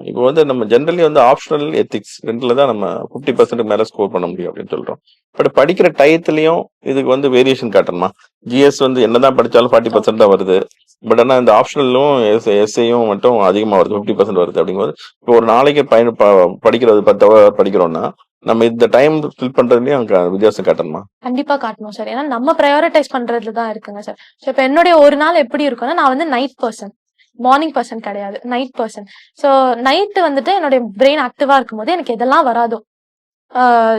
இப்போ வந்து நம்ம ஜென்ரலி வந்து ஆப்ஷனல் எத்திக்ஸ் ரெண்டுல தான் நம்ம 50% மேல ஸ்கோர் பண்ண முடியும் அப்படின்னு சொல்றோம். பட் படிக்கிற டயத்துலயும் இதுக்கு வந்து வேரியேஷன் காட்டணுமா? ஜிஎஸ் வந்து என்னதான் படிச்சாலும் 40% தான் வருது. பட் ஆனா இந்த ஆப்ஷனலும் எஸ்ஐயும் மட்டும் அதிகமா வருது, 50% வருது. அப்படிங்கும்போது இப்போ ஒரு நாளைக்கு படிக்கிறது 10 hour படிக்கிறோம்னா நம்ம இந்த டைம் ஃபில் பண்றதுலயும் வித்தியாசம் காட்டணுமா? கண்டிப்பா காட்டணும் சார். ஏன்னா நம்ம ப்ரையாரிட்டைஸ் பண்றதுல தான் இருக்குங்க சார். இப்ப என்னுடைய ஒரு நாள் எப்படி இருக்கும்னா, நான் வந்து நைட் பர்சன், மார்னிங் பர்சன் கிடையாது, நைட் பர்சன். சோ நைட் வந்துட்டு என்னுடைய பிரெயின் ஆக்டிவா இருக்கும்போது எனக்கு எதெல்லாம் வராதோ,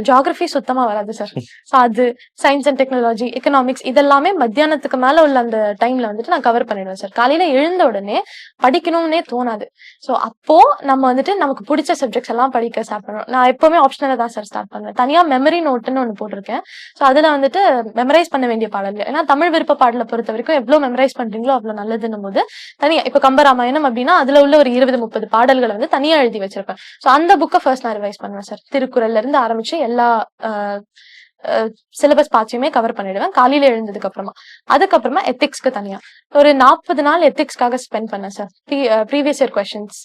ஜியாகிரபி சுத்தமா வராது சார். அது சயின்ஸ் அண்ட் டெக்னாலஜி, எக்கனாமிக்ஸ் இதெல்லாமே மத்தியானத்துக்கு மேல உள்ள அந்த டைம்ல வந்துட்டு நான் கவர் பண்ணிடுவேன் சார். காலையில எழுந்த உடனே படிக்கணும்னே தோணாது. சோ அப்போ நம்ம வந்துட்டு நமக்கு பிடிச்ச சப்ஜெக்ட்ஸ் எல்லாம் படிக்க ஸ்டார்ட் பண்ணுவோம். நான் எப்பவுமே ஆப்ஷனலா தான் சார் ஸ்டார்ட் பண்ணுவேன். தனியா மெமரி நோட்டுன்னு ஒண்ணு போட்டிருக்கேன். சோ அதுல வந்துட்டு மெமரைஸ் பண்ண வேண்டிய பாடல்கள், ஏன்னா தமிழ் விருப்ப பாடலை பொறுத்த வரைக்கும் எவ்வளவு மெமரைஸ் பண்றீங்களோ அவ்வளவு நல்லதுன்னும் போது தனியா இப்ப கம்பராமாயணம் அப்படின்னா அதுல உள்ள ஒரு 20-30 பாடல்களை வந்து தனியா எழுதி வச்சிருப்பேன். சோ அந்த புக்கை ஃபர்ஸ்ட் நான் ரிவைஸ் பண்ணுவேன் சார். திருக்குறள்ல இருந்து ஆரம்பிச்சு எல்லா சிலபஸ் பார்ட்ஸையுமே கவர் பண்ணிடுவேன் காலையில எழுந்ததுக்கு அப்புறமா. அதுக்கப்புறமா எத்திக்ஸ்க்கு தனியா ஒரு 40 நாள் எத்திக்ஸ்க்காக ஸ்பெண்ட் பண்ணேன் சார். ப்ரீவியஸ் இயர் கொஸ்டின்ஸ்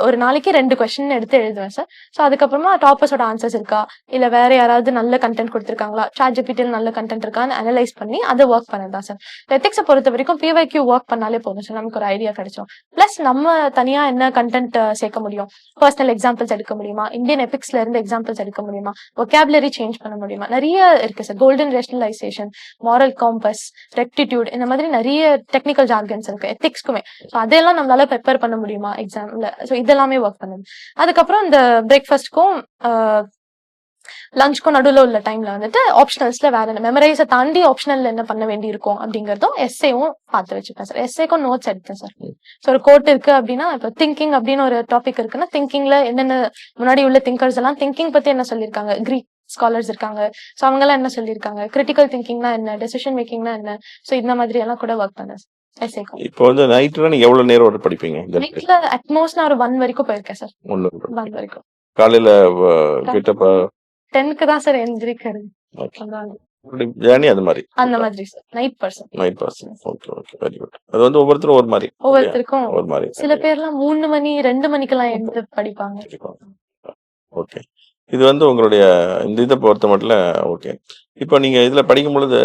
ஒரு நாளைக்கு 2 கொஸ்டின் எடுத்து எழுதுவேன் சார். ஸோ அதுக்கப்புறமா டாப்பர்ஸோட ஆன்சர்ஸ் இருக்கா, இல்ல வேற யாராவது நல்ல கண்டென்ட் கொடுத்துருக்காங்களா, ChatGPT நல்ல கண்டென்ட் இருக்கான்னு அனலைஸ் பண்ணி அதை ஒர்க் பண்ணதான் சார். எத்திக்ஸை பொறுத்த வரைக்கும் PYQ ஒர்க் பண்ணாலே போதும் சார், நமக்கு ஒரு ஐடியா கிடைச்சிடும். பிளஸ் நம்ம தனியா என்ன கண்டென்ட் சேர்க்க முடியும், பர்சனல் எக்ஸாம்பிள்ஸ் எடுக்க முடியுமா, இந்தியன் எபிக்ஸ்ல இருந்து எக்ஸாம்பிள்ஸ் எடுக்க முடியுமா, ஒகேபுலரி சேஞ்ச் பண்ண முடியுமா, நிறைய இருக்கு sir. Golden rationalization, moral compass, rectitude, இந்த மாதிரி நிறைய டெக்னிக்கல் ஜார்கன்ஸ் இருக்கு எத்திக்ஸ்க்குமே. ஸோ அதெல்லாம் நம்மளால ப்ரிப்பேர் பண்ண முடியுமா எக்ஸாம்ல. ஸோ இதெல்லாமே ஒர்க் பண்ணுது. அதுக்கப்புறம் இந்த பிரேக்ஃபாஸ்ட்க்கும் லஞ்சுக்கும் நடுவில் உள்ள டைம்ல வந்துட்டு ஆப்ஷனல்ஸ்ல வேற என்ன மெமரைஸை தாண்டி ஆப்ஷனல் என்ன பண்ண வேண்டி இருக்கும் அப்படிங்கறதும் எஸ்ஏவும் பார்த்து வச்சுப்பேன் சார். எஸ்ஏக்கும் நோட்ஸ் எடுத்தேன் சார். ஸோ ஒரு கோட் இருக்கு அப்படின்னா, இப்போ திங்கிங் அப்படின்னு ஒரு டாபிக் இருக்குன்னா, திங்கிங்ல என்னென்ன முன்னாடி உள்ள திங்கர்ஸ் எல்லாம் திங்கிங் பத்தி என்ன சொல்லியிருக்காங்க, கிரீக் ஸ்காலர்ஸ் இருக்காங்க, ஸோ அவங்க எல்லாம் என்ன சொல்லியிருக்காங்க, கிரிட்டிக்கல் திங்கிங்னா என்ன, டெசிஷன் மேக்கிங்னா என்ன, ஸோ இந்த மாதிரி எல்லாம் கூட ஒர்க் பண்ணேன். இப்போ வந்து நைட்ல நீங்க எவ்வளவு நேரம் படிப்பீங்க? நைட்ல அட்மோஸ்ட் நான் ஒரு 1 வரைக்கும் போயிருக்கேன் சார். 1 வரைக்கும். காலையில கிட்டப்ப 10க்கு தான் சார் எந்திரிக்கிறது. ஜேர்னி அது மாதிரி அந்த மாதிரி sir. Night person. Okay okay, very good. அது வந்து ஒவ்வொருத்தரும் ஒரு மாதிரி, ஒவ்வொருத்தருக்கும் ஒரு மாதிரி. சில பேர்லாம் 3 மணி 2 மணிக்கெல்லாம் எழுந்து படிப்பாங்க. ஓகே, இது வந்து உங்களுடைய இந்த இதை பொறுத்த மட்டும் ஓகே. இப்போ நீங்க இதுல படிக்கும் பொழுது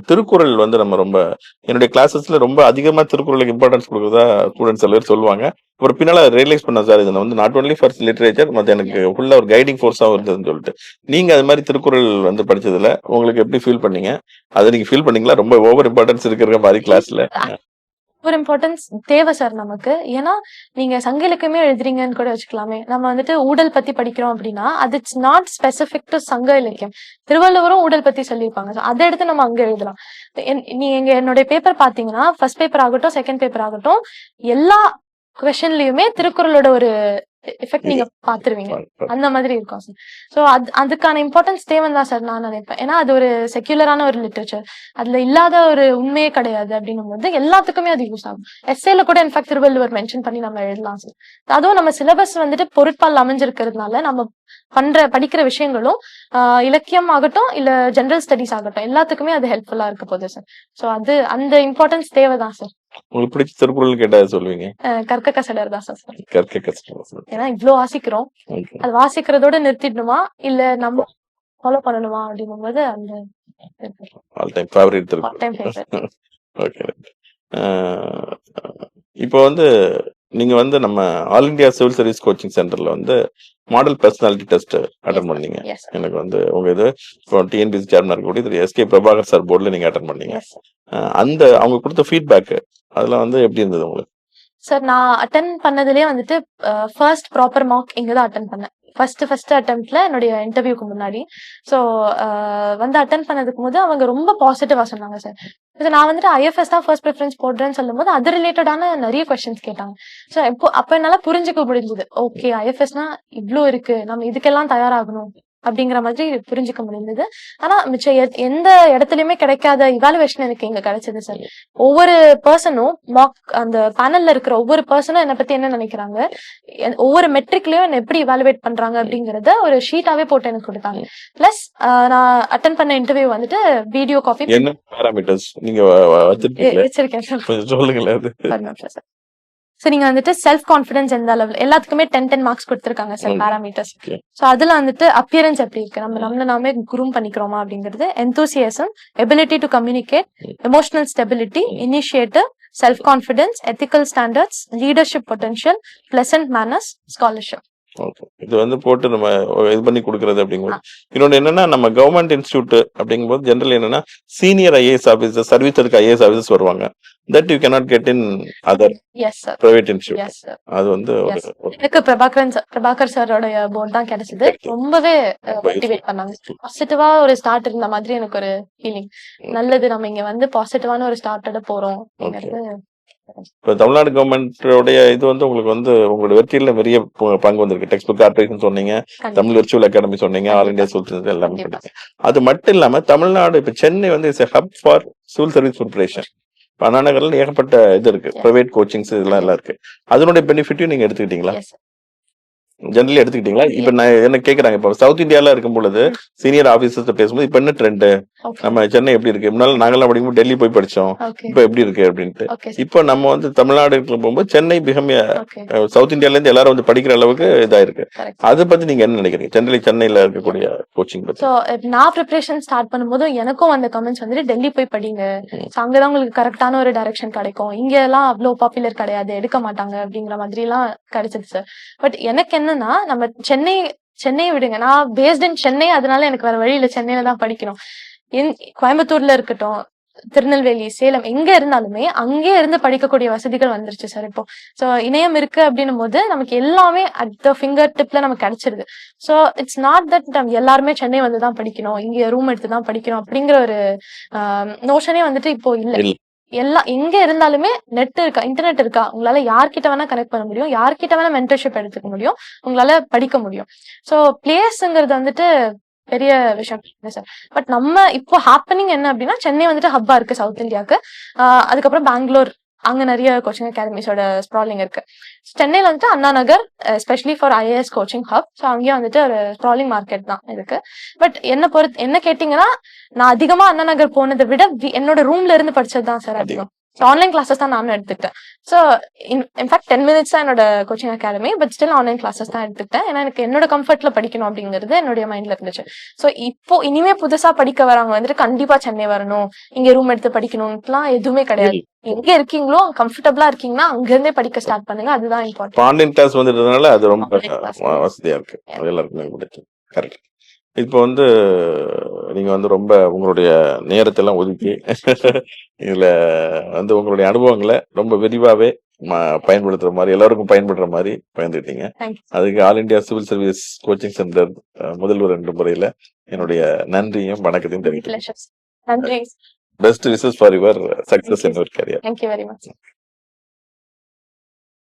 திருக்குறள் வந்து நம்ம ரொம்ப என்னுடைய கிளாஸஸ்ல ரொம்ப அதிகமா திருக்குறளுக்கு இம்பார்ட்டன்ஸ் கொடுக்குறதா ஸ்டூடெண்ட்ஸ் எல்லாரும் சொல்லுவாங்க. ஒரு பின்னால ரியலைஸ் பண்ண சார், இது வந்து நாட் ஒன்லி ஃபார் லிட்டரேச்சர், மற்ற எனக்கு ஃபுல்லா ஒரு கைடிங் ஃபோர்ஸாகவும் இருந்ததுன்னு சொல்லிட்டு. நீங்க அது மாதிரி திருக்குறள் வந்து படிச்சதுல உங்களுக்கு எப்படி ஃபீல் பண்ணீங்க? அதை நீங்க ஃபீல் பண்ணீங்களா ரொம்ப ஓவர் இம்பார்ட்டன்ஸ் இருக்கிற மாதிரி கிளாஸ்ல? ஒரு இம்பார்ட்டன்ஸ் தேவை சார் நமக்கு. ஏன்னா நீங்க சங்க இலக்கியமே எழுதுறீங்கன்னு கூட வச்சுக்கலாமே. நம்ம வந்துட்டு ஊழல் பத்தி படிக்கிறோம் அப்படின்னா, அது இட்ஸ் நாட் ஸ்பெசிபிக் டு சங்க இலக்கியம். திருவள்ளுவரும் ஊழல் பத்தி சொல்லியிருப்பாங்க. அதை எடுத்து நம்ம அங்க எழுதலாம். நீங்க என்னுடைய பேப்பர் பாத்தீங்கன்னா, ஃபர்ஸ்ட் பேப்பர் ஆகட்டும், செகண்ட் பேப்பர் ஆகட்டும், எல்லா கொஸ்டின்லயுமே திருக்குறளோட ஒரு எஃபெக்ட் நீங்க பாத்துருவீங்க. அந்த மாதிரி இருக்கும் சார். சோ அதுக்கான இம்பார்ட்டன்ஸ் தேவைன்னு தான் சார் நான் நினைப்பேன். ஏன்னா அது ஒரு செக்யூலரான ஒரு லிட்ரேச்சர், அதுல இல்லாத ஒரு உண்மையே கிடையாது அப்படின்னும் போது எல்லாத்துக்குமே அது யூஸ் ஆகும். எஸ்ஏல கூட இன்ஃபேக்ட் திருவள்ளுவர் மென்ஷன் பண்ணி நம்ம எழுதலாம் சார். அதுவும் நம்ம சிலபஸ் வந்துட்டு பொருட்பால் அமைஞ்சிருக்கிறதுனால நம்ம படிக்கிற விஷயங்களும் இலக்கியம் ஆகட்டும் இல்ல ஜெனரல் ஸ்டடிஸ் ஆகட்டும் எல்லாத்துக்குமே அது ஹெல்ப்ஃபுல்லா இருக்க போகுது சார். சோ அந்த இம்பார்ட்டன்ஸ் தேவைதான் சார். உங்களுக்கு பிடிச்ச திருக்குறள் கேட்டா சொல்லுவீங்க? கற்க கசடர் தான் சார். கற்க கசடர். ஏன்னா இவ்ளோ வாசிக்கிறோம், அது வாசிக்கிறதோட நிறுத்திடணுமா இல்ல நம்ம ஃபாலோ பண்ணணுமா அப்படின்னும் போது அந்த all time favourite Thirukkural. Okay. இப்போ வந்து நீங்க வந்து நம்ம all India civil service coaching சென்டர்ல வந்து மாடல் பர்சனாலிட்டி டெஸ்ட் அட்டன் பண்ணீங்க. எனக்கு வந்து உங்க இது டிஎன்பிசி சேர்மனா இருக்கக்கூடிய எஸ்கே பிரபாகர் சார் போர்ட்ல நீங்க அட்டன் பண்ணீங்க. அந்த அவங்க கொடுத்த ஃபீட்பேக் அதெல்லாம் வந்து எப்படி இருந்தது உங்களுக்கு? சார் நான் அட்டன் பண்ணதுலயே வந்துட்டு ஃபர்ஸ்ட் ப்ராப்பர் மார்க் இங்க தான் அட்டன் பண்ணேன். ஃபர்ஸ்ட் அட்டெம்ப்ட்ல என்னுடைய இன்டர்வியூக்கு முன்னாடி. ஸோ வந்து அட்டன் பண்ணதுக்கு போது அவங்க ரொம்ப பாசிட்டிவா சொன்னாங்க சார். நான் வந்துட்டு IFS தான் ஃபர்ஸ்ட் ப்ரிஃபரன்ஸ் போடுறேன்னு சொல்லும் போது அது ரிலேட்டடான நிறைய கொஸ்டின்ஸ் கேட்டாங்க. ஸோ அப்ப என்னால புரிஞ்சுக்க முடிஞ்சது. ஓகே, IFSனா இவ்ளோ இருக்கு, நம்ம இதுக்கெல்லாம் தயாராகணும் அப்படிங்கிற மாதிரி புரிஞ்சுக்க முடிஞ்சது. ஆனா மிச்சம் எந்த இடத்துலயுமே கிடைக்காத இவாலுவேஷன் எனக்கு இங்க கிடைச்சது சார். ஒவ்வொரு பர்சனும் அந்த பேனல்ல இருக்கிற ஒவ்வொரு பர்சனும் என்னை பத்தி என்ன நினைக்கிறாங்க, ஒவ்வொரு மெட்ரிக்லயும் என்ன எப்படி இவாலுவேட் பண்றாங்க அப்படிங்கறத ஒரு ஷீட்டாவே போட்டு எனக்கு கொடுத்தாங்க. பிளஸ் நான் அட்டன் பண்ண இன்டர்வியூ வந்துட்டு வீடியோ காப்பி என்ன பாராமீட்டர்ஸ் நீங்க வச்சிருக்கேன் சார். சொல்லுங்களேன். சோ நீங்க வந்துட்டு செல்ஃப் கான்பிடன்ஸ் எந்த அளவுல, எல்லாத்துக்குமே 10 மார்க்ஸ் கொடுத்திருக்காங்க சார் பாராமீட்டர்ஸ். சோ அதுல வந்துட்டு அப்பியரன்ஸ் எப்படி இருக்கு, நம்மள நாமே குரூம் பண்ணிக்கிறோமா அப்படிங்கிறது, enthusiasm, ability to communicate, emotional stability, initiative, self confidence, ethical standards, leadership potential, pleasant manners, scholarship. இது வந்து போட்டு நம்ம இது பண்ணி கொடுக்கறது அப்படிங்கும்போது இன்னொன்னு என்னன்னா, நம்ம கவர்மெண்ட் இன்ஸ்டிடியூட் அப்படிங்கும்போது ஜெனரல் என்னன்னா சீனியர் IAS ஆபீசர் சர்வீஸ் இருக்க IAS ஆபீசர்ஸ் வருவாங்க. That you cannot get in other private institute. அது வந்து எனக்கு பிரபாகர் சாரோட போர்ட் தான் கிடைச்சது. ரொம்பவே மோட்டிவேட் பண்ணாங்க. பாசிட்டிவா ஒரு ஸ்டார்ட் இருந்த மாதிரி எனக்கு ஒரு ஃபீலிங். நல்லது, நம்ம இங்க வந்து பாசிட்டிவான ஒரு ஸ்டார்ட்டோட போறோம். இப்போ தமிழ்நாடு கவர்மெண்டோடைய இது வந்து உங்களுக்கு வந்து உங்களோட வெற்றியில பெரிய பங்கு வந்திருக்கு. டெக்ஸ்ட் புக் கார்பரேஷன் சொன்னீங்க, தமிழ் விர்ச்சுவல் அகாடமி சொன்னீங்க, ஆல் இந்தியா சிவில் எல்லாமே சொன்னீங்க. அது மட்டும் இல்லாம தமிழ்நாடு இப்ப சென்னை வந்து it's hub for civil service preparation. அண்ணா நகர்ல ஏகப்பட்ட இது இருக்கு, பிரைவேட் கோச்சிங்ஸ் இதெல்லாம் இருக்கு. அதனுடைய பெனிஃபிட்டையும் நீங்க எடுத்துக்கிட்டீங்களா? ஜெனரலி எடுத்துக்கிட்டீங்களா? இப்ப நான் என்ன கேக்குறாங்க, இப்ப சவுத் இந்தியால இருக்கும் பொழுது சீனியர் ஆபீசர்ஸ் பேசும்போது இப்ப என்ன ட்ரெண்ட், ஓகே நம்ம சென்னை எப்படி இருக்கு, முன்னால நாங்கெல்லாம் படிக்கும்போது டெல்லி போய் படிச்சோம், ஓகே இப்ப எப்படி இருக்கு அப்படின்ட்டு. ஓகே இப்போ நம்ம வந்து தமிழ்நாடுக்குள்ள போகும்போது சென்னை மிக ஓகே சவுத் இந்தியால இருந்து எல்லாரும் வந்து படிக்கிற அளவுக்கு இதா இருக்கு. கரெக்ட். அதை பத்தி நீங்க என்ன நினைக்கிறீங்க, ஜெனரலி சென்னையில இருக்கக்கூடிய கோச்சிங் பத்தி? ஸோ நான் ப்ரிப்பரேஷன் ஸ்டார்ட் பண்ணும்போது எனக்கும் அந்த கமெண்ட்ஸ் வந்துட்டு டெல்லி போய் படிங்க, ஸோ அங்கதான் உங்களுக்கு கரெக்டான ஒரு டைரக்ஷன் கிடைக்கும், இங்க எல்லாம் அவ்வளோ பாப்புலர் கிடையாது, எடுக்க மாட்டாங்க அப்படிங்கிற மாதிரி எல்லாம் கிடைச்சது சார். பட் எனக்கு என்னன்னா, நம்ம சென்னையை விடுங்க, நான் பேஸ்ட் இன் சென்னை, அதனால எனக்கு வேற வழி இல்லை, சென்னையில தான் படிக்கணும். கோயம்புத்தூர்ல இருக்கட்டும், திருநெல்வேலி, சேலம், எங்க இருந்தாலுமே அங்கே இருந்து படிக்கக்கூடிய வசதிகள் வந்துருச்சு சார் இப்போ. ஸோ இணையம் இருக்கு அப்படின்னும் போது நமக்கு எல்லாமே அட் த ஃபிங்கர் டிப்ல நமக்கு கிடைச்சிருது. ஸோ இட்ஸ் நாட் தட் நம்ம எல்லாருமே சென்னை வந்து தான் படிக்கணும், இங்க ரூம் எடுத்து தான் படிக்கணும் அப்படிங்கிற ஒரு நோஷனே வந்துட்டு இப்போ இல்லை. இல்ல. எல்லாம் எங்க இருந்தாலுமே நெட் இருக்கா, இன்டர்நெட் இருக்கா, உங்களால யார்கிட்ட வேணா கனெக்ட் பண்ண முடியும், யார்கிட்ட வேணா மென்டர்ஷிப் எடுத்துக்க முடியும், உங்களால படிக்க முடியும். ஸோ பிளேஸ்ங்கிறது வந்துட்டு பெரிய விஷயம் இல்லை சார். பட் நம்ம இப்போ ஹேப்பனிங் என்ன அப்படின்னா, சென்னை வந்துட்டு ஹப்பா இருக்கு சவுத் இந்தியாவுக்கு. அதுக்கப்புறம் பெங்களூர், அங்க நிறைய கோச்சிங் அகாடமிஸோட ஸ்ப்ராலிங் இருக்கு. சென்னையில வந்துட்டு Anna Nagar, especially for IAS coaching hub, so அங்கேயும் வந்துட்டு ஒரு ஸ்ப்ராலிங் மார்க்கெட் தான் இருக்கு. பட் என்ன கேட்டீங்கன்னா, நான் அதிகமா அண்ணா நகர் போனதை விட என்னோட ரூம்ல இருந்து படிச்சது தான் சார் அதிகம். ஆன்லைன் கிளாஸஸ் தான் நானும் எடுத்துக்கிட்டேன். ஸோ இன்ஃபேக்ட் 10 minutes தான் என்னோட coaching academy, but still online classes தான் எடுத்துக்கிட்டேன். ஏன்னா எனக்கு என்னோட கம்ஃபர்ட்ல படிக்கணும் அப்படிங்கிறது என்னுடைய மைண்ட்ல இருந்துச்சு. ஸோ இப்போ இனிமே புதுசா படிக்க வரவங்க வந்துட்டு கண்டிப்பா சென்னை வரணும், இங்க ரூம் எடுத்து படிக்கணும்லாம் எதுவுமே கிடையாது. எங்க இருக்கீங்களோ கம்ஃபர்டபுளா இருக்கீங்கன்னா அங்க இருந்தே படிக்க ஸ்டார்ட் பண்ணுங்க, அதுதான் இம்பார்ட்டன்ட். ஆன்லைன் கிளாஸ் வந்துட்டதுனால அது ரொம்ப Online class. வசதியா இருக்கு, அது எல்லாருக்குமே பிடிக்கும். கரெக்ட். இப்போ வந்து நீங்க வந்து ரொம்ப உங்களுடைய நேரத்தை எல்லாம் ஒதுக்கி இதுல வந்து உங்களுடைய அனுபவங்களை ரொம்ப விரிவாவே பயன்படுத்துற மாதிரி, எல்லாருக்கும் பயன்படுற மாதிரி பயந்துட்டீங்க. Thank you. அதுக்கு all India civil service coaching centre முதல்வர் என்ற முறையில என்னுடைய நன்றியும் வணக்கத்தையும் தெரிவிக்கிறேன். Pleasure. நன்றி. Best wishes for your success in your career. Thank you very much.